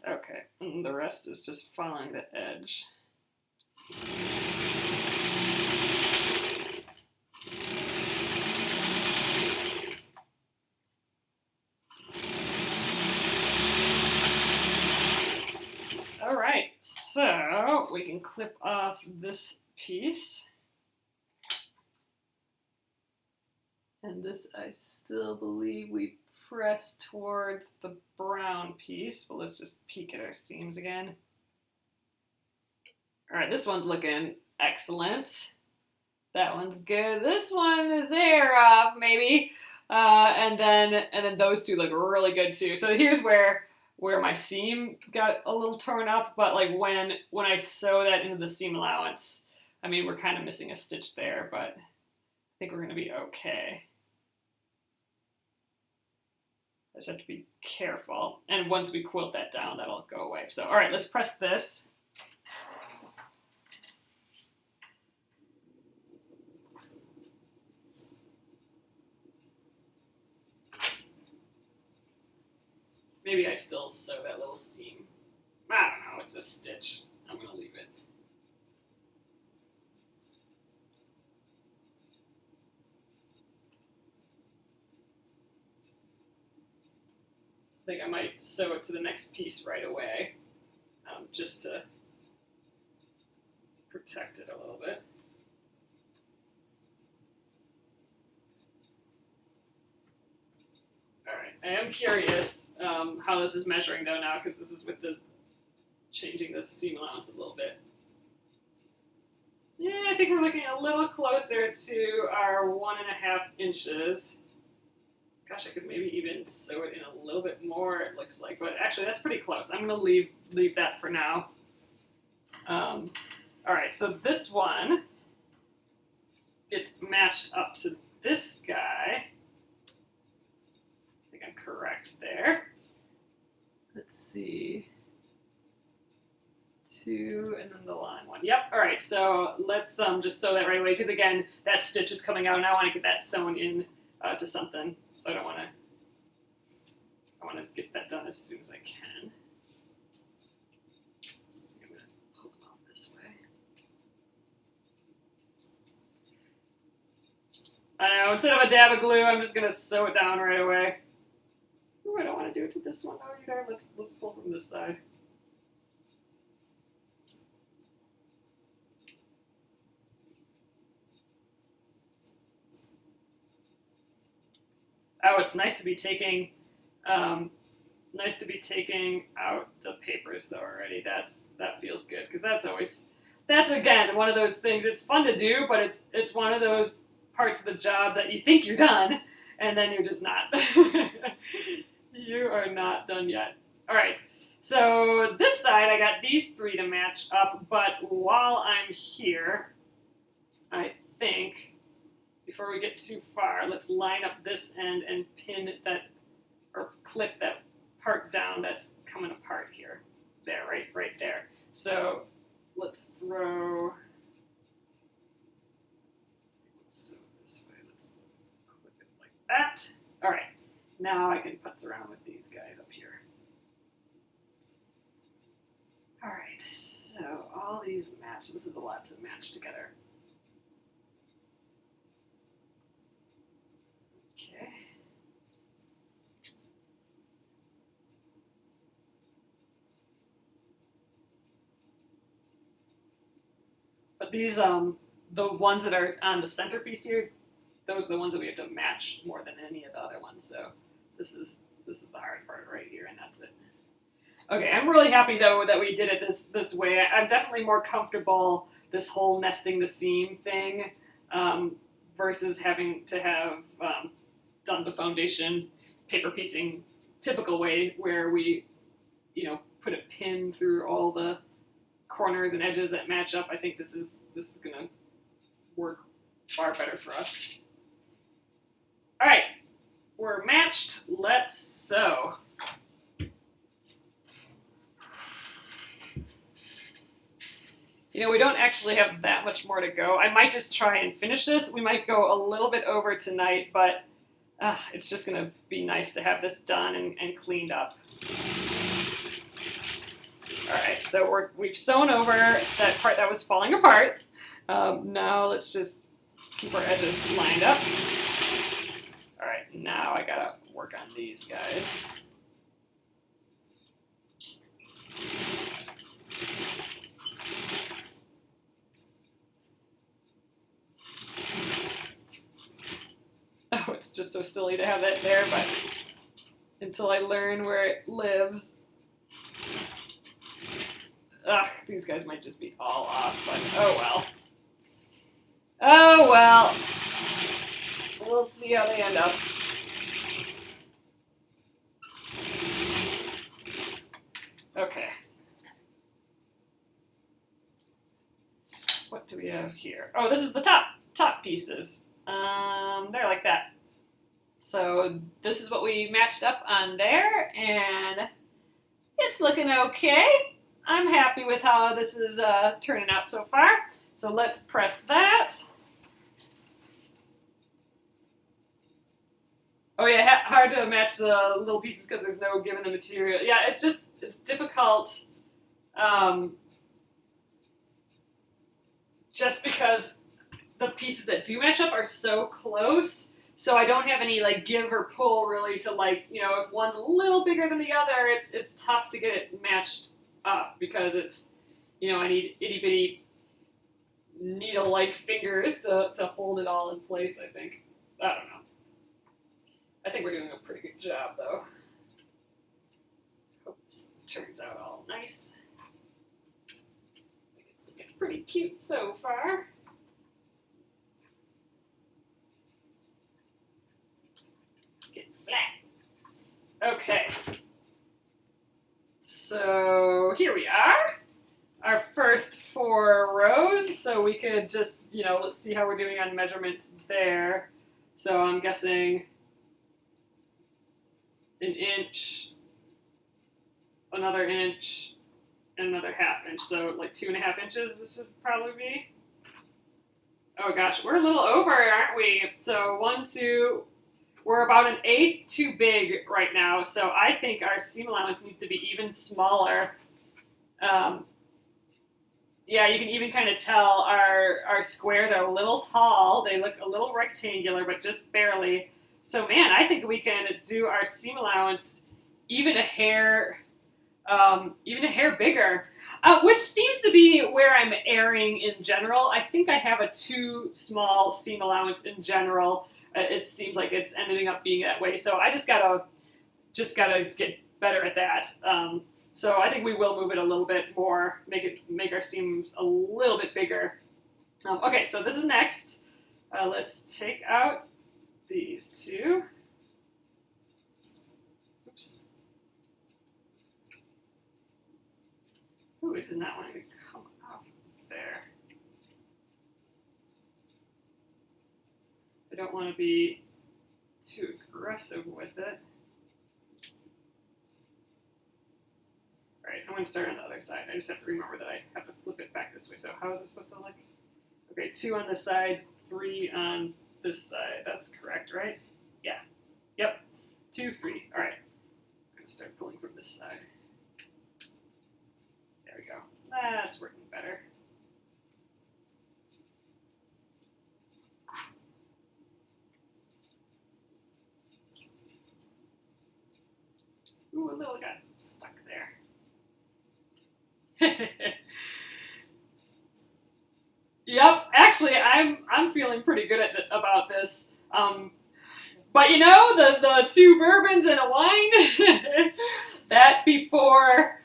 Okay, and the rest is just following the edge. All right, so we can clip off this piece. And this, I still believe we press towards the brown piece, but let's just peek at our seams again. All right, this one's looking excellent. That one's good. This one is hair off, maybe. And then those two look really good too. So here's where my seam got a little torn up, but like when I sew that into the seam allowance, I mean, we're kind of missing a stitch there, but I think we're gonna be okay. I just have to be careful. And once we quilt that down, that'll go away. So, all right, let's press this. Maybe I still sew that little seam. I don't know, it's a stitch. I'm gonna leave it. I think I might sew it to the next piece right away, just to protect it a little bit. All right, I am curious how this is measuring though now, because this is with the changing the seam allowance a little bit. Yeah, I think we're looking a little closer to our 1.5 inches. Gosh, I could maybe even sew it in a little bit more, it looks like, but actually that's pretty close. I'm gonna leave that for now. All right, so this one, it's matched up to this guy. I think I'm correct there. Let's see. 2 and then the line 1. Yep, all right, so let's just sew that right away, because again, that stitch is coming out and I want to get that sewn in to something. So I want to get that done as soon as I can. I'm going to pull them off this way. I know, instead of a dab of glue, I'm just going to sew it down right away. Ooh, I don't want to do it to this one though either. Let's pull from this side. Oh, it's nice to be taking out the papers though already. That feels good, because that's again one of those things. It's fun to do, but it's one of those parts of the job that you think you're done and then you're just not. You are not done yet. All right. So this side, I got these 3 to match up, but while I'm here, I think before we get too far, let's line up this end and pin that, or clip that part down that's coming apart here. There, right there. So let's throw, so this way, let's clip it like that. All right, now I can putz around with these guys up here. All right, so all these match. This is a lot to match together. Okay. But these, the ones that are on the centerpiece here, those are the ones that we have to match more than any of the other ones. So this is the hard part right here, and that's it. Okay, I'm really happy though that we did it this way. I'm definitely more comfortable this whole nesting the seam thing versus having to have done the foundation paper piecing typical way where we, put a pin through all the corners and edges that match up. I think this is gonna work far better for us. All right, we're matched. Let's sew. We don't actually have that much more to go. I might just try and finish this. We might go a little bit over tonight, but it's just going to be nice to have this done and cleaned up. All right, so we've sewn over that part that was falling apart. Now let's just keep our edges lined up. All right, now I got to work on these guys. Oh, it's just so silly to have that there, but until I learn where it lives. Ugh, these guys might just be all off, but oh well. Oh well. We'll see how they end up. Okay. What do we have here? Oh, this is the top pieces. They're like that. So this is what we matched up on there, and it's looking okay. I'm happy with how this is turning out so far. So let's press that. Oh yeah, hard to match the little pieces because there's no given the material. Yeah, it's difficult. Just because the pieces that do match up are so close, so I don't have any like give or pull really to if one's a little bigger than the other, it's tough to get it matched up because it's I need itty bitty needle-like fingers to hold it all in place. I think. I don't know. I think we're doing a pretty good job though. Hope it turns out all nice. I think it's looking pretty cute so far. Getting flat. Okay. So here we are. Our first 4 rows. So we could just, let's see how we're doing on measurements there. So I'm guessing 1 inch, another inch, and another 1/2 inch. So like 2.5 inches this should probably be. Oh gosh, we're a little over, aren't we? So 1, 2, we're about 1/8 too big right now. So I think our seam allowance needs to be even smaller. Yeah, you can even kind of tell our squares are a little tall. They look a little rectangular, but just barely. So man, I think we can do our seam allowance even a hair bigger, which seems to be where I'm erring in general. I think I have a too small seam allowance in general. It seems like it's ending up being that way. So I just gotta get better at that. So I think we will move it a little bit more, make our seams a little bit bigger. Okay, so this is next. Let's take out these 2. Oops. Ooh, it does not want to come off there. I don't want to be too aggressive with it. All right, I'm going to start on the other side. I just have to remember that I have to flip it back this way. So how is it supposed to look? Okay, 2 on this side, 3 on this side. That's correct, right? Yeah. Yep. 2, 3. All right. I'm going to start pulling from this side. There we go. That's working better. Ooh, a little got stuck there. Yep, actually, I'm feeling pretty good about this. But you know, the 2 bourbons and a wine, that before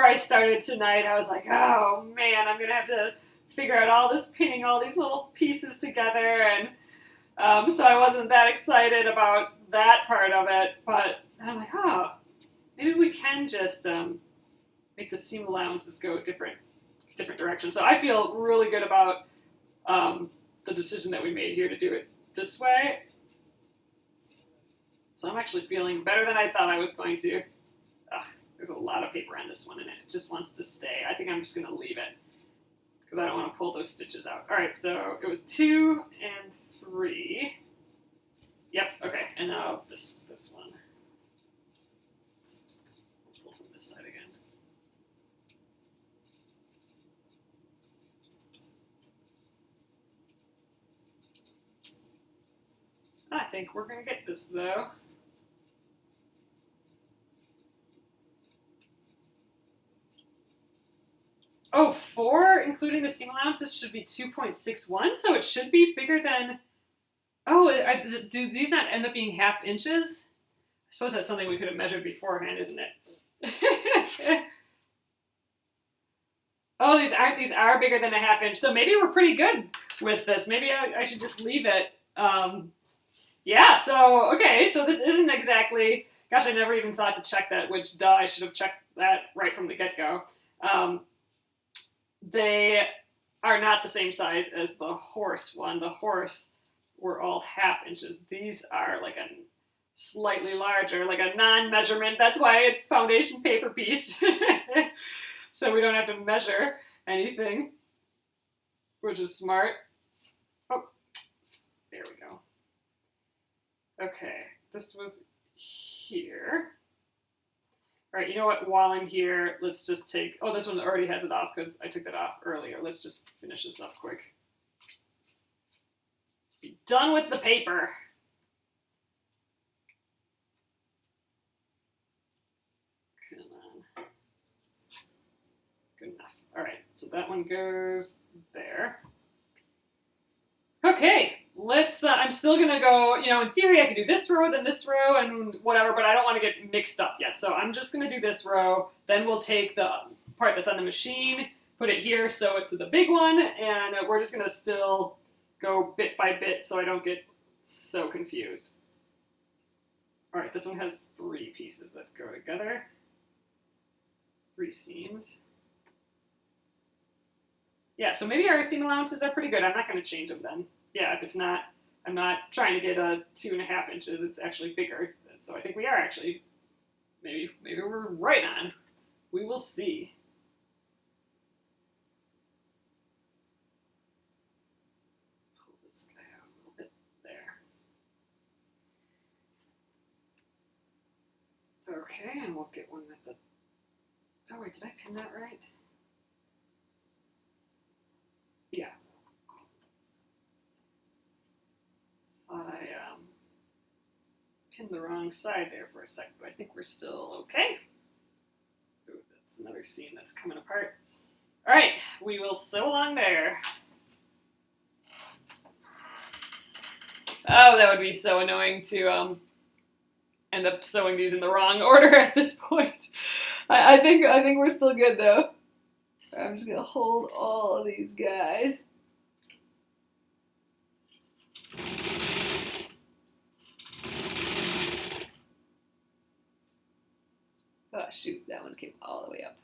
I started tonight, I was like, oh man, I'm gonna have to figure out all this pinning all these little pieces together, and so I wasn't that excited about that part of it. But I'm like, oh, maybe we can just make the seam allowances go different directions. So I feel really good about the decision that we made here to do it this way. So I'm actually feeling better than I thought I was going to. There's a lot of paper on this one, and it just wants to stay. I think I'm just going to leave it because I don't want to pull those stitches out. All right, so it was 2 and 3. Yep, okay, and now this one. I'll pull from this side again. I think we're going to get this, though. Oh, 4, including the seam allowances, should be 2.61, so it should be bigger than... Oh, do these not end up being 1/2 inches? I suppose that's something we could have measured beforehand, isn't it? Oh, these are bigger than a 1/2 inch, so maybe we're pretty good with this. Maybe I should just leave it. Yeah, so, okay, so this isn't exactly... Gosh, I never even thought to check that, which, duh, I should have checked that right from the get-go. They are not the same size as the horse one. The horse were all 1/2 inches. These are like a slightly larger, like a non-measurement. That's why it's foundation paper pieced. So we don't have to measure anything, which is smart. Oh, there we go. Okay, this was here. All right, you know what? While I'm here, let's just take... Oh, this one already has it off because I took that off earlier. Let's just finish this up quick. Be done with the paper. Come on. Good enough. All right, so that one goes there. Okay. Let's, I'm still going to go, you know, in theory I could do this row, then this row, and whatever, but I don't want to get mixed up yet. So I'm just going to do this row, then we'll take the part that's on the machine, put it here, sew it to the big one, and we're just going to still go bit by bit so I don't get so confused. All right, this one has 3 pieces that go together. 3 seams. Yeah, so maybe our seam allowances are pretty good. I'm not going to change them then. Yeah, if it's not, I'm not trying to get a 2.5 inches, it's actually bigger. So I think we are actually, maybe we're right on. We will see. Pull this guy out a little bit there. Okay, and we'll get one with the, oh wait, did I pin that right? Yeah. I pinned the wrong side there for a second, but I think we're still okay. Ooh, that's another seam that's coming apart. All right, we will sew along there. Oh, that would be so annoying to end up sewing these in the wrong order at this point. I think we're still good though. I'm just gonna hold all of these guys. Oh shoot, that one came all the way up.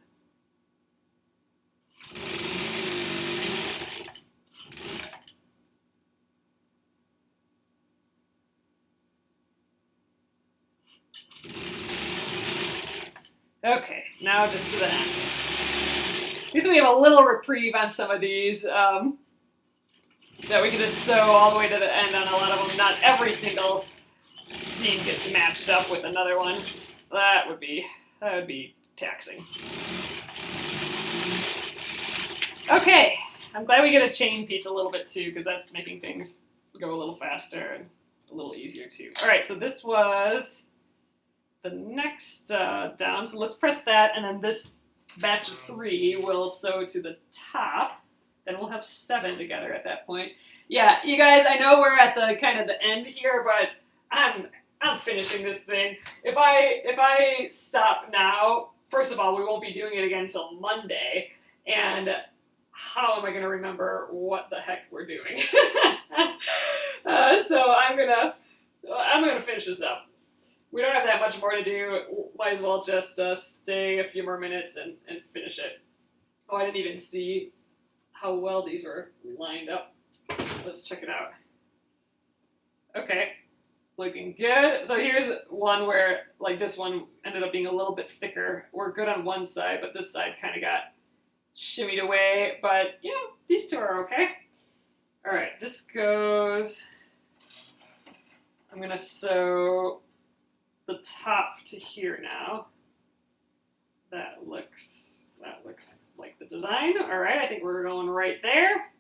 Okay, now just to the end. At least we have a little reprieve on some of these that we can just sew all the way to the end on a lot of them. Not every single seam gets matched up with another one. That would be taxing. Okay, I'm glad we get a chain piece a little bit too, because that's making things go a little faster and a little easier too. All right, so this was the next down. So let's press that, and then this batch of 3 will sew to the top. Then we'll have 7 together at that point. Yeah, you guys, I know we're at the kind of the end here, but I'm finishing this thing. If I stop now, first of all, we won't be doing it again until Monday, and how am I going to remember what the heck we're doing? So I'm gonna finish this up. We don't have that much more to do. Might as well just stay a few more minutes and finish it. Oh, I didn't even see how well these were lined up. Let's check it out. Okay, looking good. So here's one where, like, this one ended up being a little bit thicker. We're good on one side, but this side kind of got shimmied away. But, you know, these two are okay. All right, this goes... I'm going to sew the top to here now. That looks like the design. All right, I think we're going right there.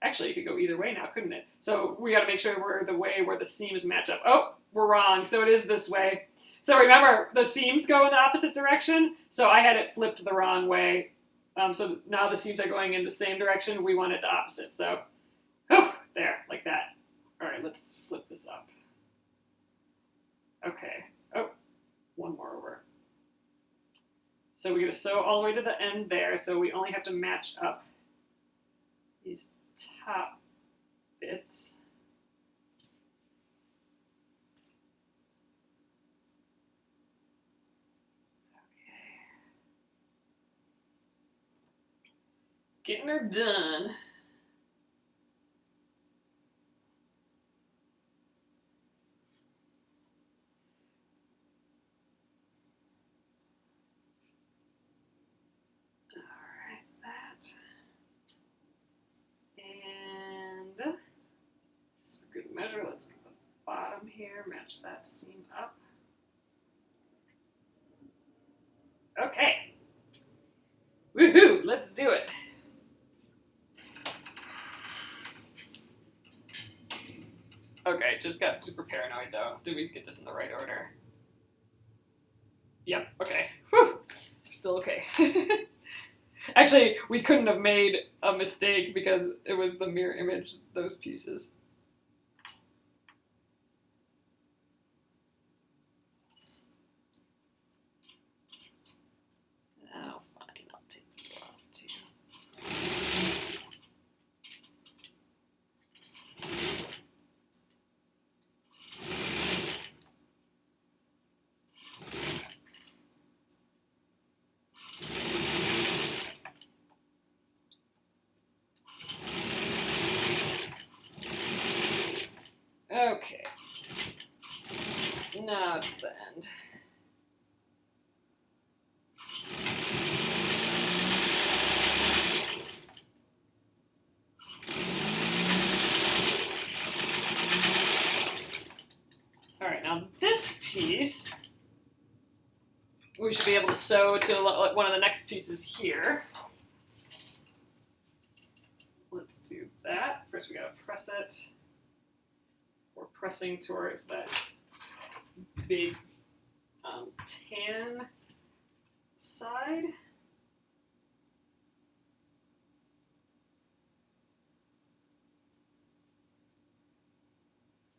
Actually, it could go either way now, couldn't it? So we got to make sure we're the way where the seams match up. Oh, we're wrong. So it is this way. So remember, the seams go in the opposite direction. So I had it flipped the wrong way. So now the seams are going in the same direction. We want it the opposite. So, oh, there, like that. All right, let's flip this up. Okay. Oh, one more over. So we're going to sew all the way to the end there. So we only have to match up these top bits. Okay. Getting her done. Measure, let's get the bottom here, match that seam up. Okay. Woohoo, let's do it. Okay, just got super paranoid though. Did we get this in the right order? Yep, okay. Whew. Still okay. Actually, we couldn't have made a mistake because it was the mirror image, those pieces. Okay. Now it's the end. All right, now this piece, we should be able to sew to one of the next pieces here. Let's do that. First we gotta press it. We're pressing towards that big tan side.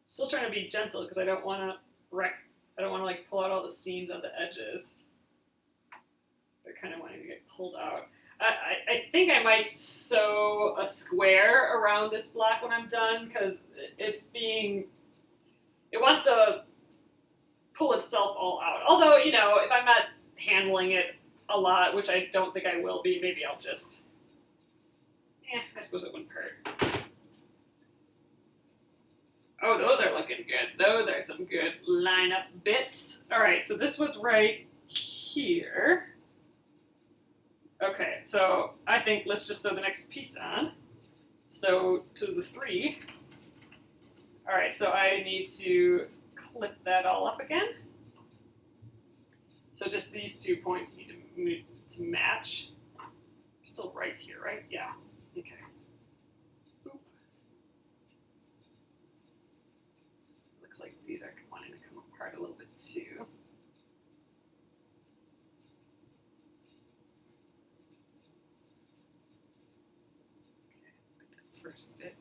Still trying to be gentle because I don't want to like pull out all the seams on the edges. They're kind of wanting to get pulled out. I think I might sew a square around this block when I'm done because it wants to pull itself all out. Although, you know, if I'm not handling it a lot, which I don't think I will be, maybe I'll just, I suppose it wouldn't hurt. Oh, those are looking good. Those are some good line-up bits. All right, so this was right here. Okay, so I think let's just sew the next piece on. So to the 3. All right, so I need to clip that all up again. So just these 2 points need to match. Still right here, right? Yeah. Okay. Oop. Looks like these are wanting to come apart a little bit too. Okay, put that first bit.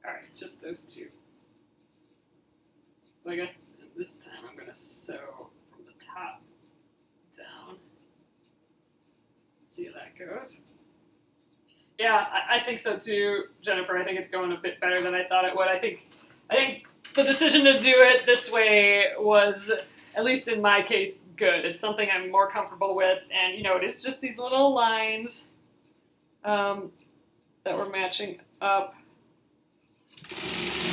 All right, just those two. So I guess this time I'm going to sew from the top down. See how that goes. Yeah, I think so too, Jennifer. I think it's going a bit better than I thought it would. I think the decision to do it this way was, at least in my case, good. It's something I'm more comfortable with, and you know, it is just these little lines that we're matching up.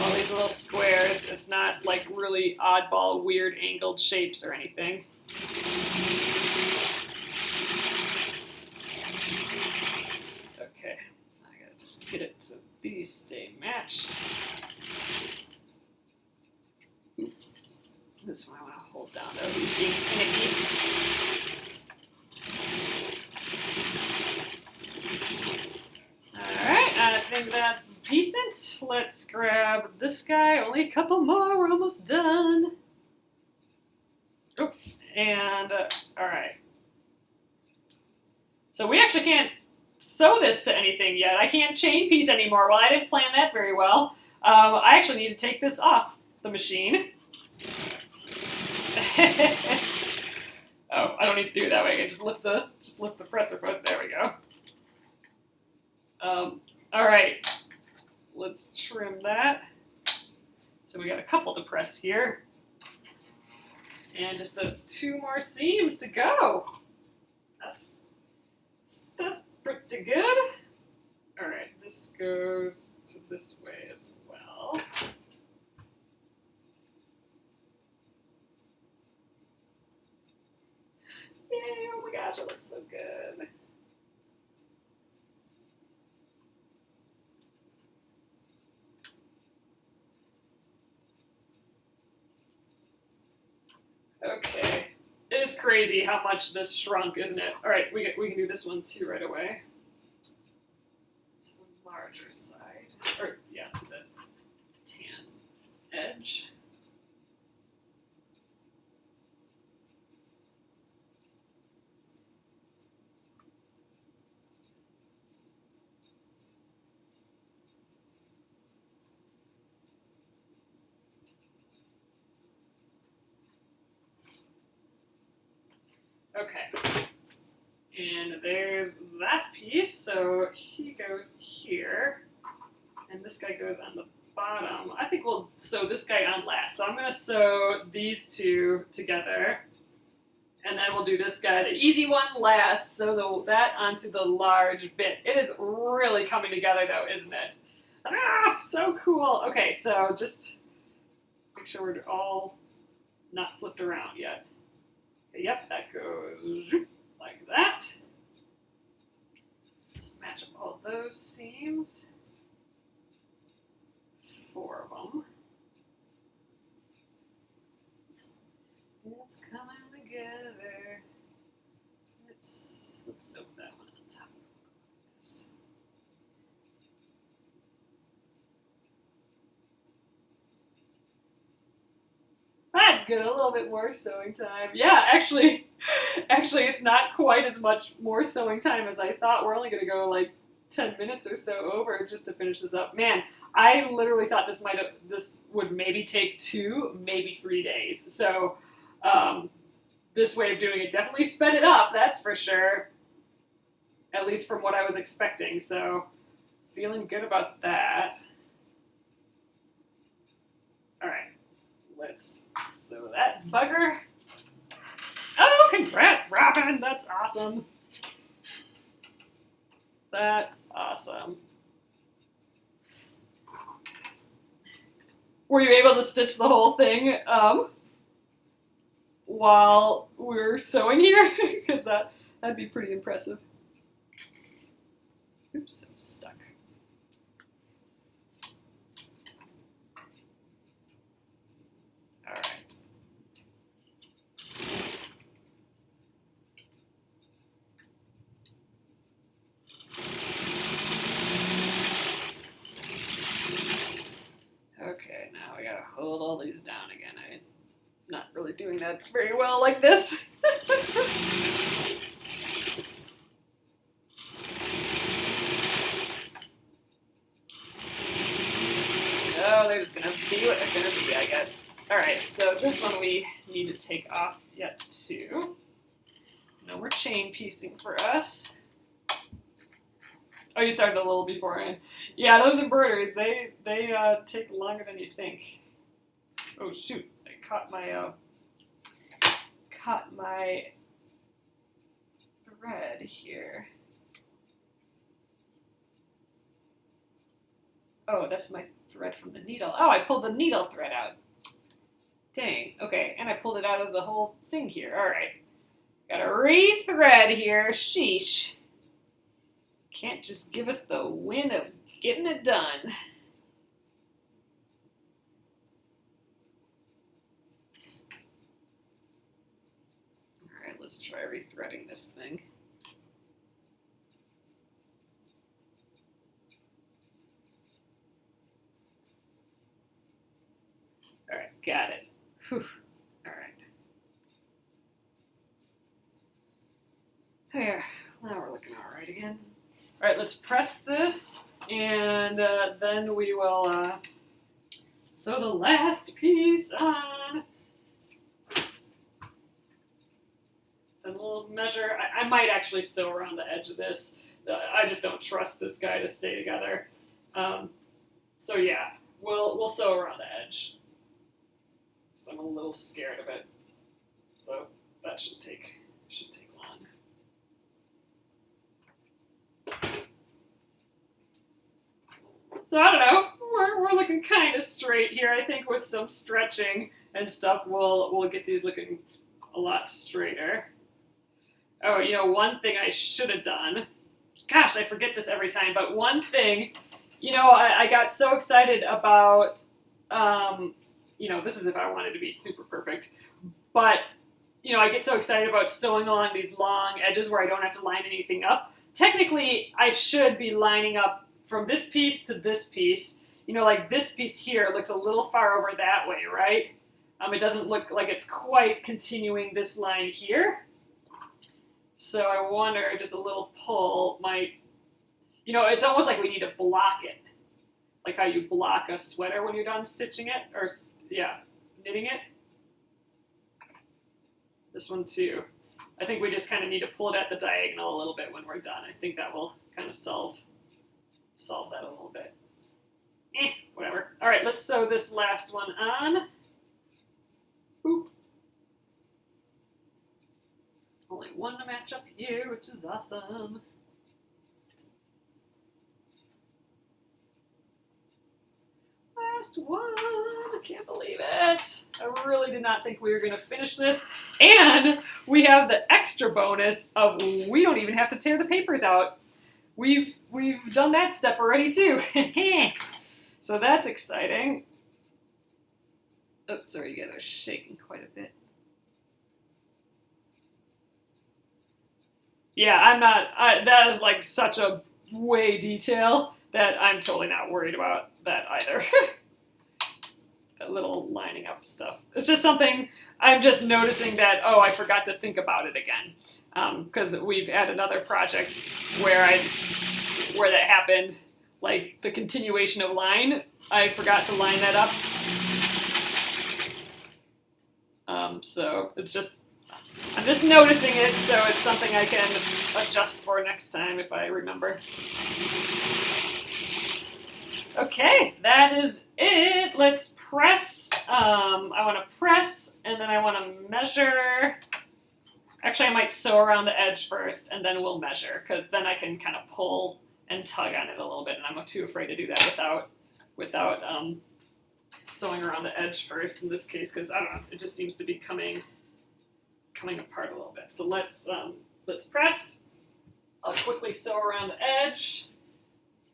All these little squares. It's not like really oddball, weird angled shapes or anything. Okay, I gotta just get it so these stay matched. This one I want to hold down though, these being finicky. Alright, I think that's decent. Let's grab this guy. Only a couple more. We're almost done. Oh, and, alright. So we actually can't sew this to anything yet. I can't chain piece anymore. Well, I didn't plan that very well. I actually need to take this off the machine. Oh, I don't need to do it that way. I can just lift the presser foot. There we go. All right, let's trim that. So we got a couple to press here, and just two more seams to go. That's pretty good. All right, this goes to this way as well. Yay! Oh my gosh, it looks so good. Okay. It is crazy how much this shrunk, isn't it? All right, we can do this one too right away. To the larger side. Or, yeah, to the tan edge. Okay, and there's that piece, so he goes here, and this guy goes on the bottom. I think we'll sew this guy on last, so I'm going to sew these two together, and then we'll do this guy, the easy one, last, sew that onto the large bit. It is really coming together, though, isn't it? Ah, so cool. Okay, so just make sure we're all not flipped around yet. Yep, that goes like that. Just match up all those seams. 4 of them. It's coming together. Let's sew that one on top. That's good, a little bit more sewing time. Yeah, actually, it's not quite as much more sewing time as I thought. We're only going to go like 10 minutes or so over just to finish this up. Man, I literally thought this would maybe take 2, maybe 3 days. So this way of doing it definitely sped it up, that's for sure. At least from what I was expecting. So feeling good about that. All right. Let's sew that bugger. Oh, congrats, Robin! That's awesome. That's awesome. Were you able to stitch the whole thing? while we're sewing here, because that'd be pretty impressive. Oops, I'm stuck. All right. Okay, now we gotta hold all these down again. I'm not really doing that very well like this. Oh, they're just gonna be what they're gonna be, I guess. All right, so this one we need to take off yet too. No more chain piecing for us. Oh, you started a little beforehand. Yeah, those embroideries, they take longer than you think. Oh shoot, I caught my thread here. Oh, that's my thread from the needle. Oh, I pulled the needle thread out. Dang, okay, and I pulled it out of the whole thing here. All right, gotta re-thread here, sheesh. Can't just give us the win of getting it done. All right, let's try re-threading this thing. All right, got it. Whew. All right. There, now we're looking all right again. All right, let's press this, and then we will sew the last piece on. And we'll measure. I might actually sew around the edge of this. I just don't trust this guy to stay together. So yeah, we'll sew around the edge. So I'm a little scared of it. So that should take long. So I don't know. We're looking kind of straight here. I think with some stretching and stuff, we'll get these looking a lot straighter. Oh, you know, one thing I should have done. Gosh, I forget this every time. But one thing, you know, I got so excited about. You know, this is if I wanted to be super perfect, but you know, I get so excited about sewing along these long edges where I don't have to line anything up. Technically, I should be lining up from this piece to this piece. You know, like this piece here looks a little far over that way, right? It doesn't look like it's quite continuing this line here. So I wonder, just a little pull might, you know, it's almost like we need to block it. Like how you block a sweater when you're done stitching it, or yeah, knitting it. This one too. I think we just kind of need to pull it at the diagonal a little bit when we're done. I think that will kind of solve that a little bit. Whatever. All right, let's sew this last one on. Boop. Only one to match up here, which is awesome. Last one. I can't believe it. I really did not think we were going to finish this. And we have the extra bonus of we don't even have to tear the papers out. We've done that step already too. So that's exciting. Oh, sorry, you guys are shaking quite a bit. Yeah, I'm not, that is like such a way detail that I'm totally not worried about that either. That little lining up stuff. It's just something I'm just noticing that, oh, I forgot to think about it again. Because we've had another project where that happened, like the continuation of line. I forgot to line that up. So it's just, I'm just noticing it, so it's something I can adjust for next time if I remember. Okay, that is it. Let's press. I want to press, and then I want to measure. Actually, I might sew around the edge first, and then we'll measure, because then I can kind of pull and tug on it a little bit, and I'm too afraid to do that without sewing around the edge first in this case, because I don't know, it just seems to be coming coming apart a little bit. So let's press. I'll quickly sew around the edge,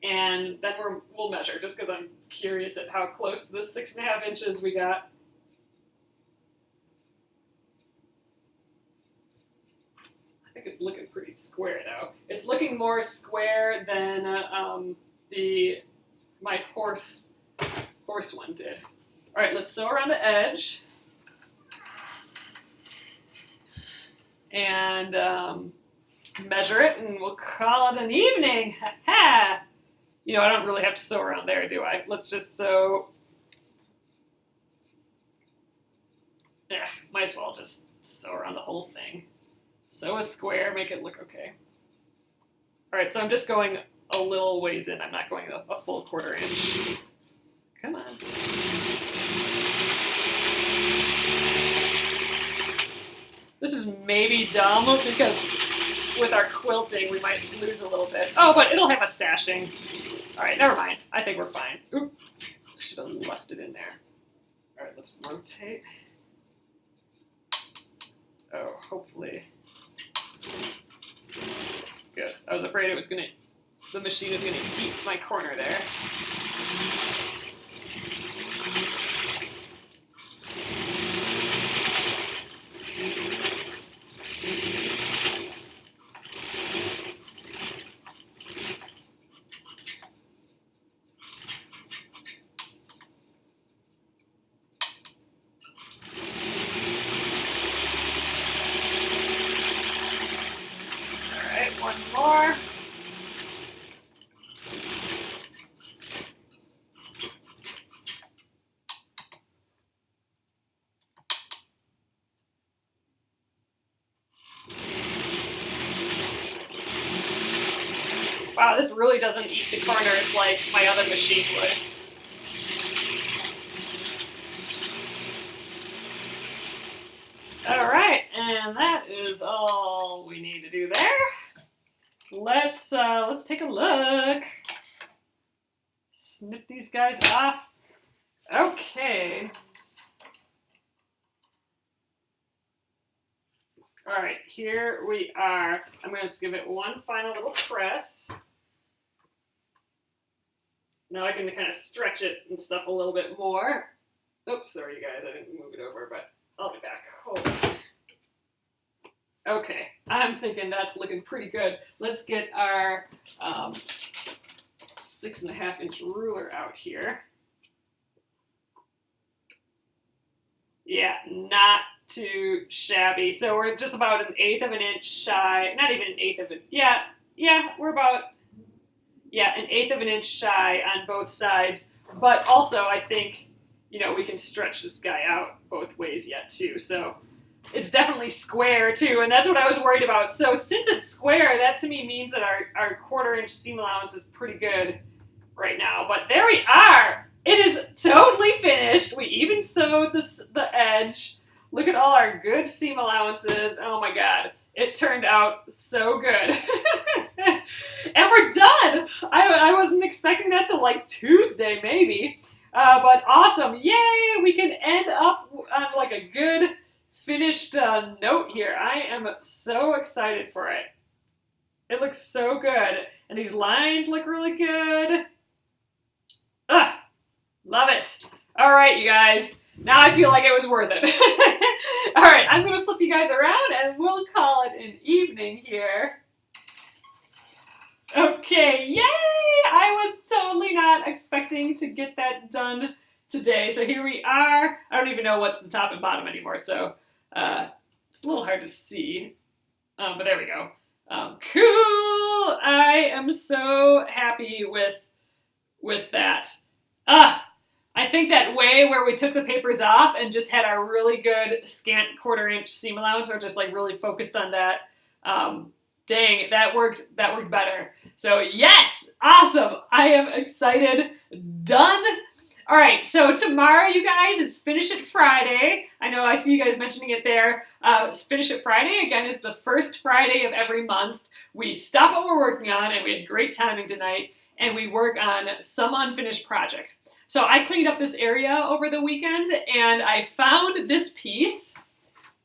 and then we'll measure, just because I'm curious at how close to the 6.5 inches we got. I think it's looking pretty square though. It's looking more square than my horse one did. All right, let's sew around the edge. And measure it, and we'll call it an evening. Ha-ha! You know, I don't really have to sew around there, do I? Let's just sew. Yeah, might as well just sew around the whole thing. Sew a square, make it look okay. All right, so I'm just going a little ways in. I'm not going a full 1/4 inch. Come on. This is maybe dumb because with our quilting we might lose a little bit. Oh, but it'll have a sashing. All right, never mind. I think we're fine. Oop, should have left it in there. All right, let's rotate. Oh, hopefully. Good. I was afraid the machine was gonna eat my corner there. One more. Wow, this really doesn't eat the corners like my other machine would. All right, and that is all we need to do there. Let's take a look. Snip these guys off. Okay. All right, here we are. I'm going to just give it one final little press. Now I can kind of stretch it and stuff a little bit more. Oops, sorry you guys, I didn't move it over, but I'll be back. Hold on. Okay, I'm thinking that's looking pretty good. Let's get our 6.5 inch ruler out here. Yeah, not too shabby. So we're just about 1/8 of an inch shy. Not even 1/8 of it. Yeah, we're about 1/8 of an inch shy on both sides. But also, I think, you know, we can stretch this guy out both ways yet too. So it's definitely square too, and that's what I was worried about. So since it's square, that to me means that our 1/4 inch seam allowance is pretty good right now. But there we are. It is totally finished. We even sewed the edge. Look at all our good seam allowances. Oh my God. It turned out so good. And we're done. I wasn't expecting that till like Tuesday maybe. But awesome. Yay. We can end up on like a good finished note here. I am so excited for it. It looks so good. And these lines look really good. Ugh. Love it. All right, you guys. Now I feel like it was worth it. All right, I'm going to flip you guys around and we'll call it an evening here. Okay, yay! I was totally not expecting to get that done today. So here we are. I don't even know what's the top and bottom anymore, so it's a little hard to see. But there we go. Cool! I am so happy with that. I think that way where we took the papers off and just had our really good scant 1/4 inch seam allowance, or just like really focused on that, dang, that worked better. So yes, awesome. I am excited. Done. All right, so tomorrow, you guys, is Finish It Friday. I know I see you guys mentioning it there. Finish It Friday, again, is the first Friday of every month. We stop what we're working on, and we had great timing tonight, and we work on some unfinished project. So I cleaned up this area over the weekend, and I found this piece.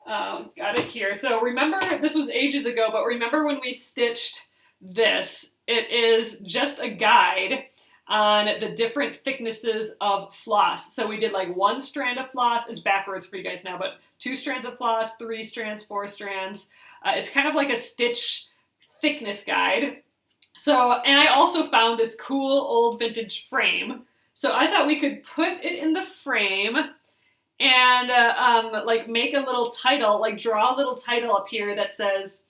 Got it here. So remember, this was ages ago, but remember when we stitched this? It is just a guide on the different thicknesses of floss. So we did like 1 strand of floss. It's backwards for you guys now, but 2 strands of floss, 3 strands, 4 strands. It's kind of like a stitch thickness guide. So, and I also found this cool old vintage frame. So I thought we could put it in the frame and like make a little title, like draw a little title up here that says,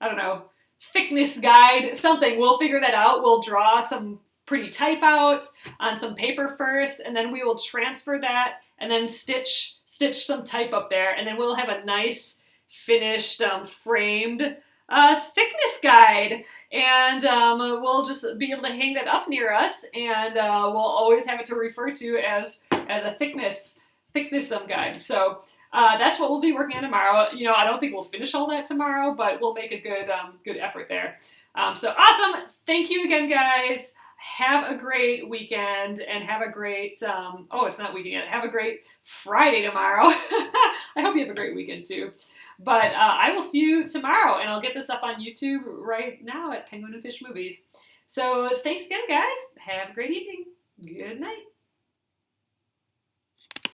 I don't know, thickness guide, something. We'll figure that out. We'll draw some pretty type out on some paper first, and then we will transfer that and then stitch some type up there, and then we'll have a nice finished framed thickness guide, and we'll just be able to hang that up near us, and we'll always have it to refer to as a thickness guide. So that's what we'll be working on tomorrow. You know, I don't think we'll finish all that tomorrow, but we'll make a good effort there. So awesome! Thank you again, guys. Have a great weekend, and have a great oh, it's not weekend yet. Have a great Friday tomorrow. I hope you have a great weekend too. But I will see you tomorrow, and I'll get this up on YouTube right now at Penguin and Fish Movies. So thanks again, guys. Have a great evening. Good night.